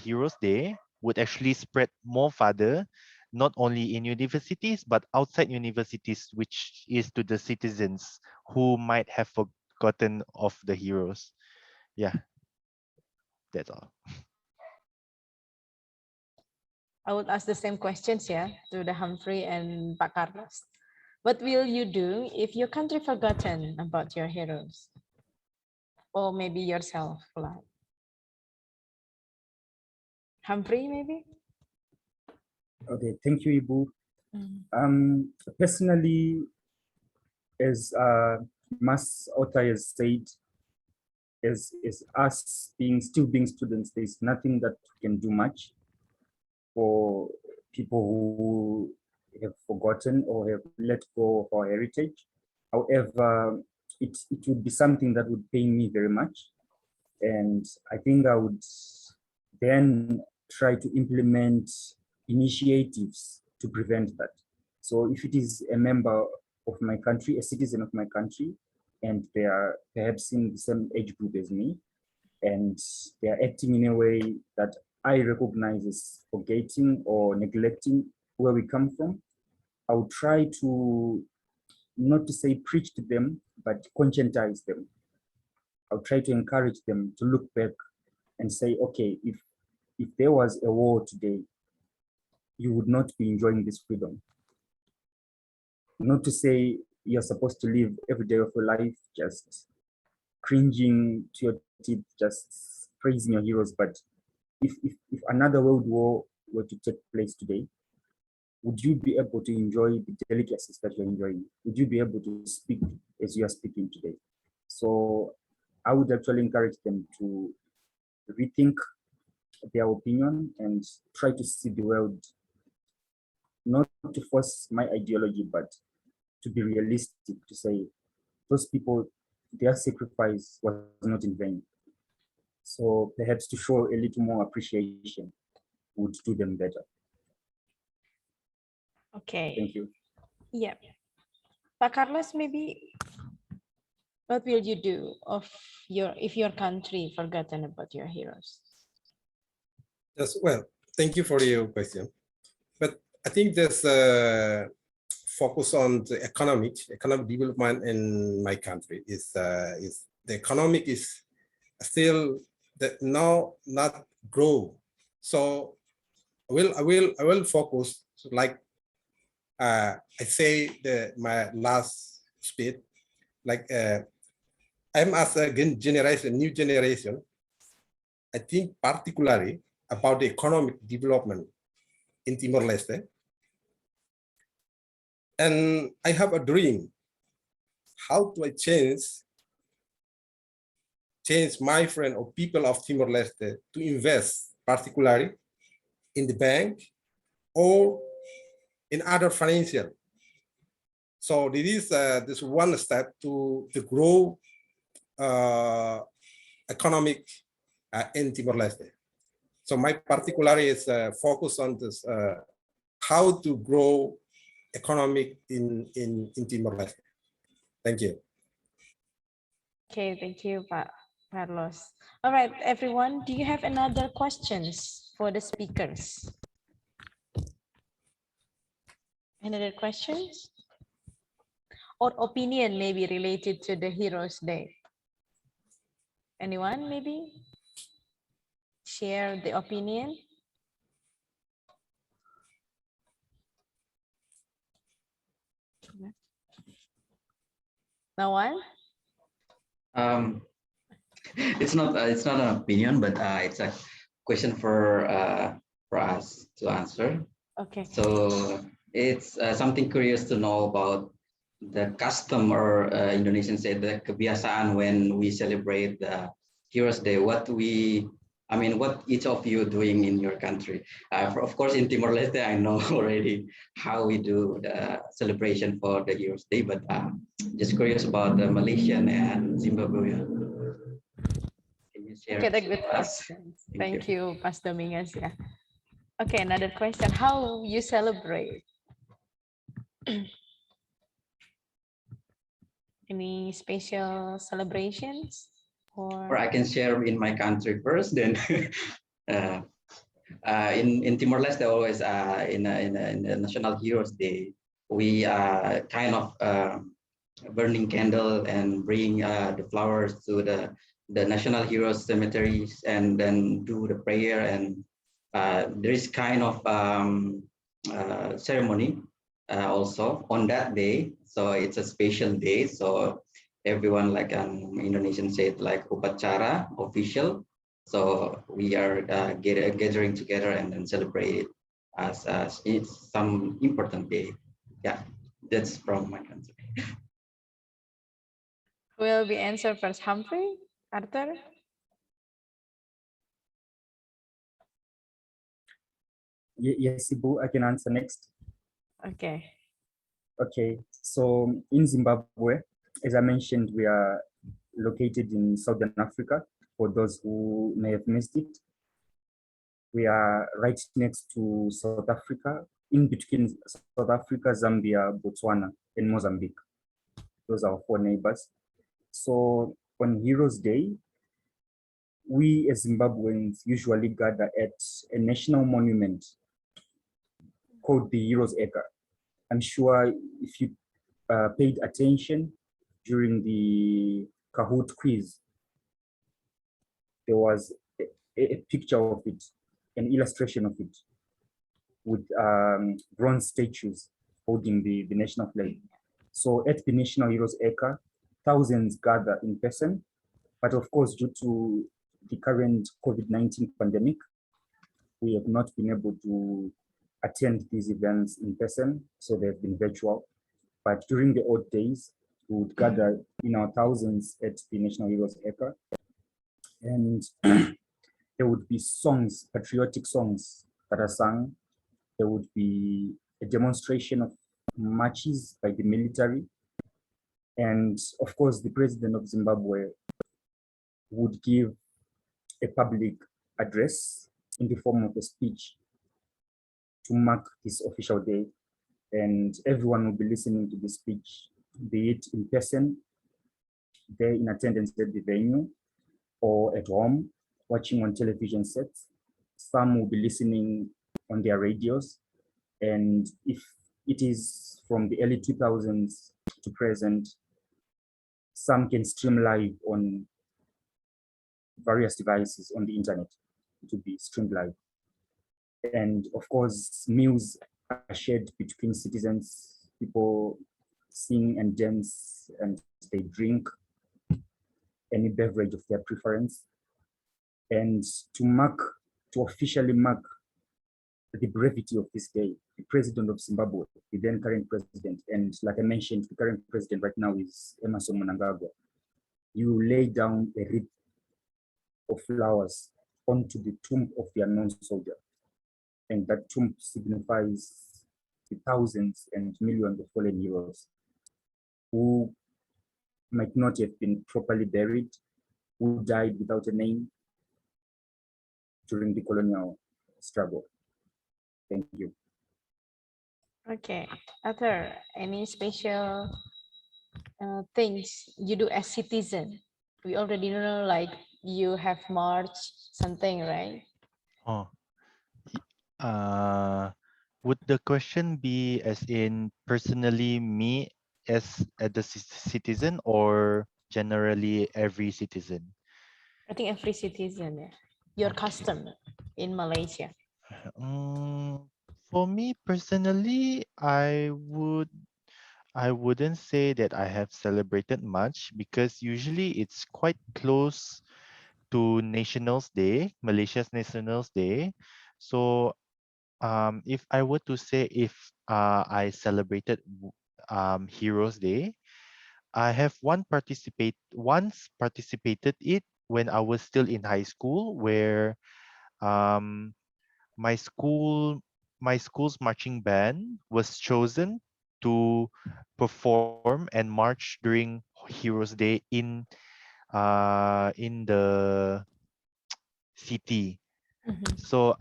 Heroes Day would actually spread more further, not only in universities but outside universities, which is to the citizens who might have forgotten of the heroes. Yeah, that's all. I would ask the same questions, yeah, to the Humphrey and Pak Carlos. What will you do if your country forgotten about your heroes? Or maybe yourself, like Humphrey, maybe? Okay, thank you, Ibu. Mm. Personally, as Mas Ota has said, as us still being students, there's nothing that we can do much for people who have forgotten or have let go of our heritage. However, it would be something that would pain me very much. And I think I would then try to implement initiatives to prevent that. So if it is a member of my country, a citizen of my country, and they are perhaps in the same age group as me, and they are acting in a way that I recognize as forgetting or neglecting where we come from, I would try to, not to say preach to them, but conscientize them. I'll try to encourage them to look back and say, okay, if there was a war today, you would not be enjoying this freedom. Not to say you're supposed to live every day of your life just cringing to your teeth, just praising your heroes. But if another world war were to take place today, would you be able to enjoy the delicacies that you're enjoying? Would you be able to speak as you are speaking today? So I would actually encourage them to rethink their opinion and try to see the world, not to force my ideology, but to be realistic, to say those people, their sacrifice was not in vain. So perhaps to show a little more appreciation would do them better. Okay. Thank you. Yeah. Pak Carlos, maybe what will you do if your country forgotten about your heroes? Yes, well, thank you for your question. But I think there's a focus on the economic development in my country. Is the economic is still now not grow. So I will focus, like I say my last speech, like I'm as a new generation. I think particularly about the economic development in Timor-Leste. And I have a dream. How do I change my friend or people of Timor-Leste to invest particularly in the bank or in other financial? So this is one step to grow economic in Timor-Leste. So my particular is focus on this, how to grow economic in Timor-Leste. Thank you. Okay, thank you, Pak Carlos. All right, everyone, do you have another questions for the speakers? Any other questions? Or opinion maybe related to the Heroes Day? Anyone maybe? Share the opinion? No one? It's not an opinion, but it's a question for us to answer. Okay. So it's something curious to know about the custom, or Indonesian say the kebiasaan when we celebrate the Heroes Day. What each of you doing in your country? Of course, in Timor-Leste, I know already how we do the celebration for the Heroes Day, but just curious about the Malaysian and Zimbabwean. Can you share Okay, the with good us? questions. Thank you, Pastor Mingas. Yeah. Okay, another question. How you celebrate? Any special celebrations? Or I can share in my country first, then in Timor-Leste, always in the National Heroes Day, we kind of burning candle and bring the flowers to the national heroes cemeteries, and then do the prayer, and there is kind of ceremony also on that day. So it's a special day. So everyone, like Indonesian said, like upacara, official. So we are gathering together and then celebrate it as it's some important day. Yeah, that's from my country. Who will be answer first? Humphrey? Arthur? Yes, Ibu, I can answer next. Okay. Okay, so in Zimbabwe, as I mentioned, we are located in Southern Africa. For those who may have missed it, we are right next to South Africa, in between South Africa, Zambia, Botswana, and Mozambique. Those are our 4 neighbors. So on Heroes Day, we as Zimbabweans usually gather at a national monument called the Heroes Acre. I'm sure if you paid attention during the Kahoot quiz, there was a picture of it, an illustration of it, with bronze statues holding the national flag. So at the National Heroes Acre, thousands gather in person, but of course, due to the current COVID-19 pandemic, we have not been able to attend these events in person, so they've been virtual. But during the odd days, we would gather in our thousands at the National Heroes Acre, and there would be songs, patriotic songs that are sung. There would be a demonstration of marches by the military. And of course, the president of Zimbabwe would give a public address in the form of a speech to mark this official day. And everyone will be listening to the speech, be it in person, there in attendance at the venue, or at home, watching on television sets. Some will be listening on their radios. And if it is from the early 2000s to present, some can stream live on various devices on the internet to be streamed live. And of course, meals are shared between citizens. People sing and dance, and they drink any beverage of their preference. And to officially mark the brevity of this day, the president of Zimbabwe, the then current president, and like I mentioned, the current president right now is Emerson Mnangagwa. You lay down a wreath of flowers onto the tomb of the unknown soldier. And that tomb signifies the thousands and millions of fallen heroes who might not have been properly buried, who died without a name during the colonial struggle. Thank you. Okay. Arthur, any special things you do as citizen? We already know, like you have march something, right? Oh, uh, Would the question be as in personally me as the citizen or generally every citizen? I think every citizen, yeah. Your custom in Malaysia. For me personally, I wouldn't say that I have celebrated much because usually it's quite close to Nationals Day, Malaysia's Nationals Day. So if I were to say if I celebrated Heroes Day, I have once participated it when I was still in high school, where um, my school my school's marching band was chosen to perform and march during Heroes Day in the city. So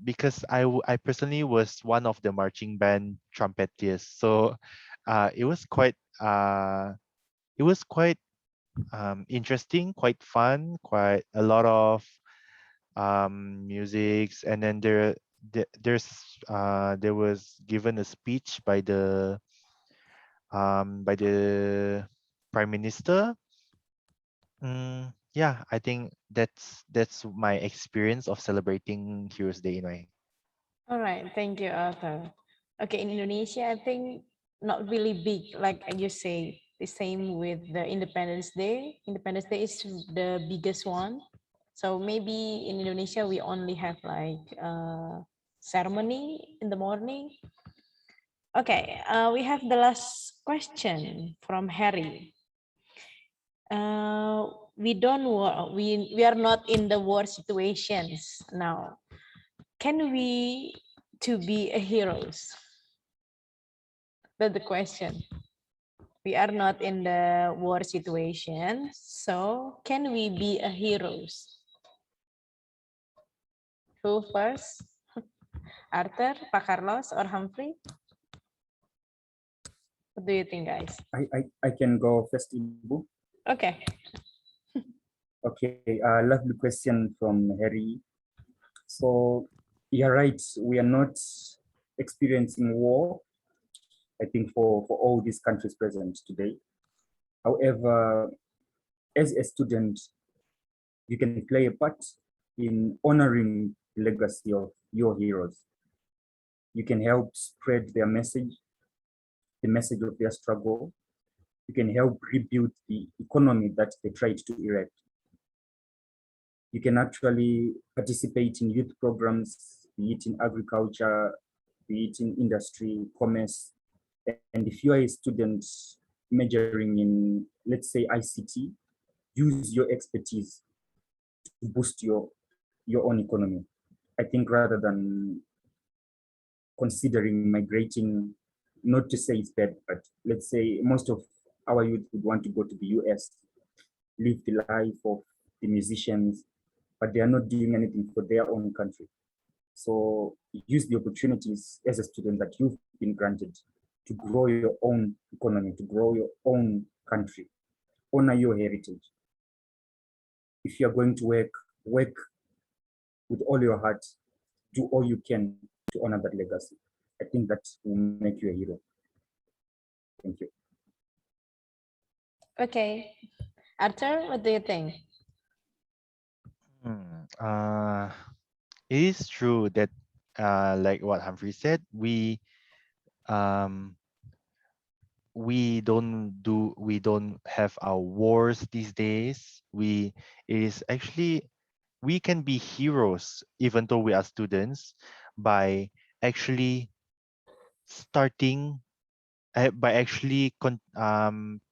because I personally was one of the marching band trumpeters, so uh, it was quite uh, it was quite interesting, quite fun, quite a lot of musics, and then there was given a speech by the prime minister. Yeah, I think that's my experience of celebrating Heroes Day in my. All right, thank you, Arthur. Okay, in Indonesia, I think not really big, like you say, the same with the Independence Day. Independence Day is the biggest one. So maybe in Indonesia, we only have like ceremony in the morning. Okay, we have the last question from Harry. We don't war, we are not in the war situations now. Can we to be a heroes? That's the question. We are not in the war situation, so can we be a heroes? Who first? Arthur, Pak Carlos, or Humphrey? What do you think, guys? I can go first, Ibu. Okay. Okay, lovely question from Harry. So you're right, we are not experiencing war, I think, for all these countries present today. However, as a student, you can play a part in honoring the legacy of your heroes. You can help spread their message, the message of their struggle. You can help rebuild the economy that they tried to erect. You can actually participate in youth programs, be it in agriculture, be it in industry, commerce. And if you are a student majoring in, let's say, ICT, use your expertise to boost your own economy. I think rather than considering migrating, not to say it's bad, but let's say most of our youth would want to go to the US, live the life of the musicians, but they are not doing anything for their own country. So use the opportunities as a student that you've been granted to grow your own economy, to grow your own country, honor your heritage. If you're going to work with all your heart, do all you can to honor that legacy. I think that will make you a hero. Thank you. Okay. Arthur, what do you think? It is true that like what Humphrey said, um we don't have our wars these days. It is actually we can be heroes even though we are students by actually starting by actually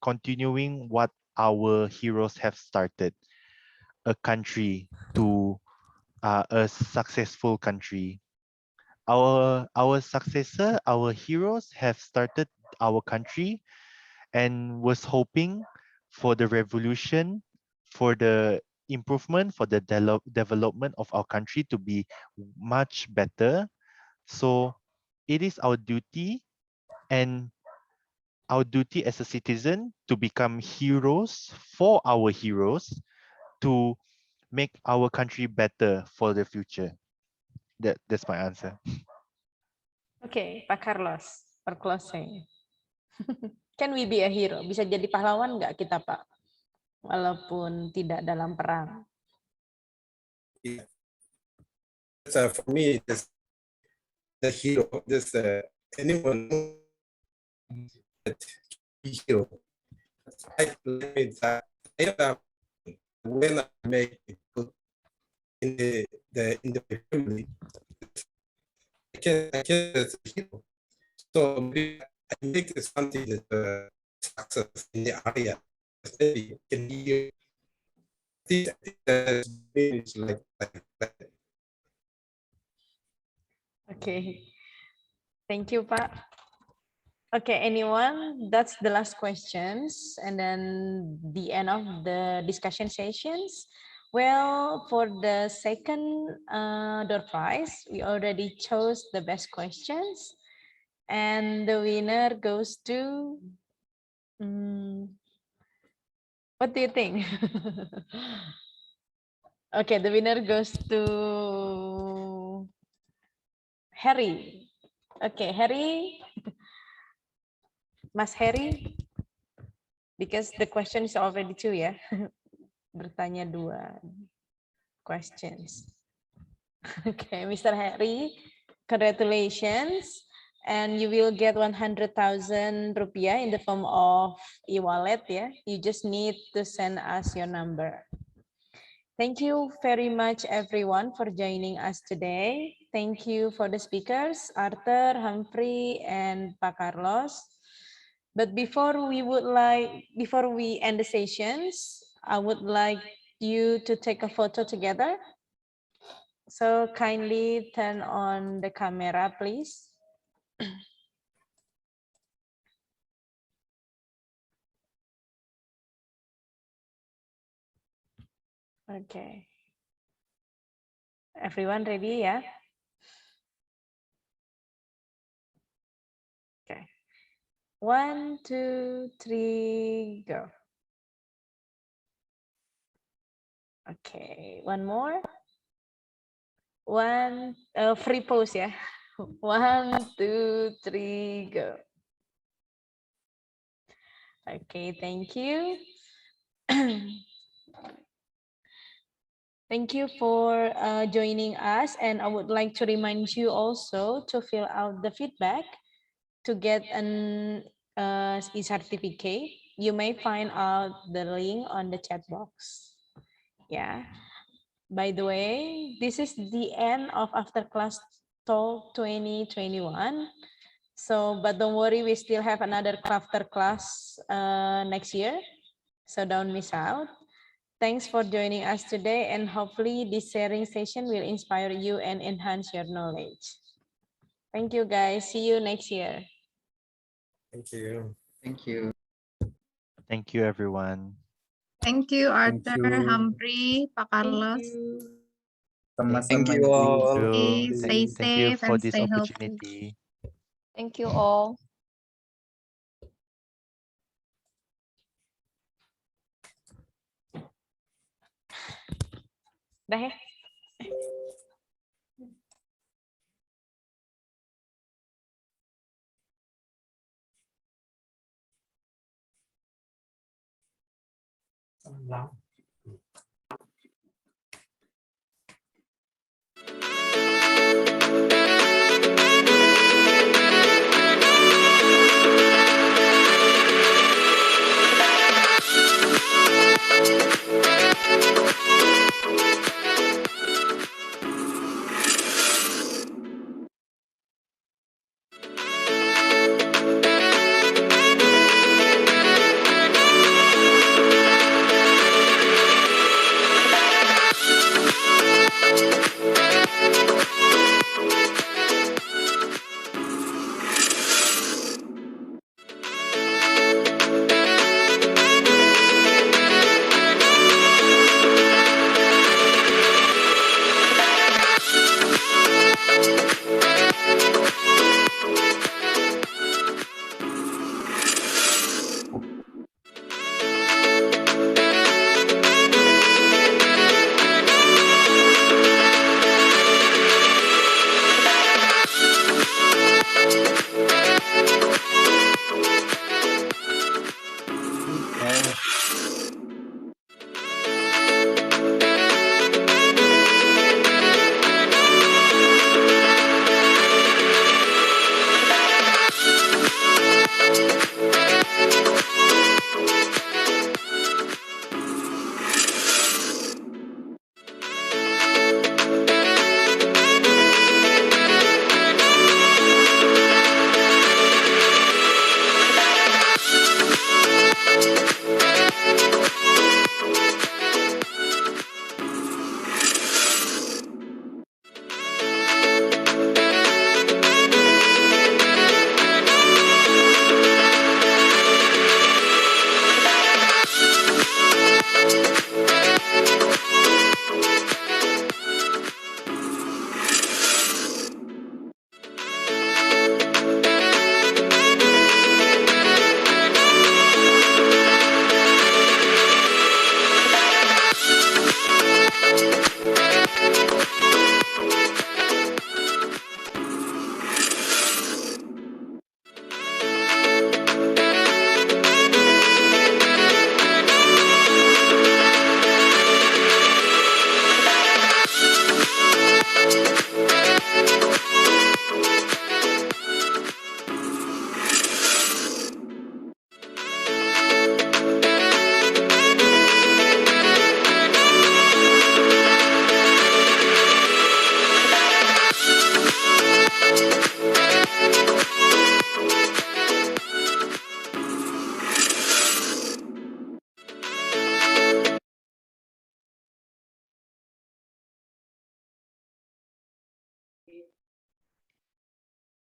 continuing what our heroes have started, a country to a successful country. Our successor, our heroes have started our country and was hoping for the revolution, for the improvement, for the development of our country to be much better. So it is our duty and our duty as a citizen to become heroes for our heroes to make our country better for the future. That's my answer. Okay, Pak Carlos, for closing. Can we be a hero? Bisa jadi pahlawan nggak kita, Pak? Walaupun tidak dalam perang. Yeah. So for me, the hero, anyone that hero. I when I make it in the family, I can as a hero. So maybe I make something that success in the area. Maybe can be this is like that. Okay. Thank you, Pak. Okay, anyone? That's the last questions, and then the end of the discussion sessions. Well, for the second door prize, we already chose the best questions, and the winner goes to. What do you think? Okay, the winner goes to Harry. Okay, Harry. Mas Harry, because the question is already two ya. Bertanya 2 questions. Okay, Mr. Harry, congratulations. And you will get 100,000 rupiah in the form of e-wallet ya. You just need to send us your number. Thank you very much everyone for joining us today. Thank you for the speakers, Arthur, Humphrey, and Pak Carlos. But before we end the sessions, I would like you to take a photo together. So kindly turn on the camera, please. Okay. Everyone ready, yeah? Okay. 1, 2, 3, go. Okay, one more. Free pose ya. 1, 2, 3, go. Okay, thank you. Thank you for joining us, and I would like to remind you also to fill out the feedback to get an e-certificate. You may find out the link on the chat box. Yeah. By the way, this is the end of After Class Talk 2021. So, but don't worry, we still have another after class next year. So don't miss out. Thanks for joining us today, and hopefully this sharing session will inspire you and enhance your knowledge. Thank you guys. See you next year. Thank you. Thank you. Thank you, everyone. Thank you, Thank Arthur, you. Humphrey, Pak Carlos. Thank Sama-sama you all. Thank you. Please stay Thank you safe for and this stay healthy. opportunity. Thank you all. Dah ya?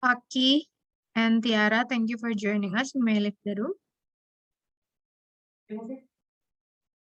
Faki and Tiara, thank you for joining us. You may leave the room.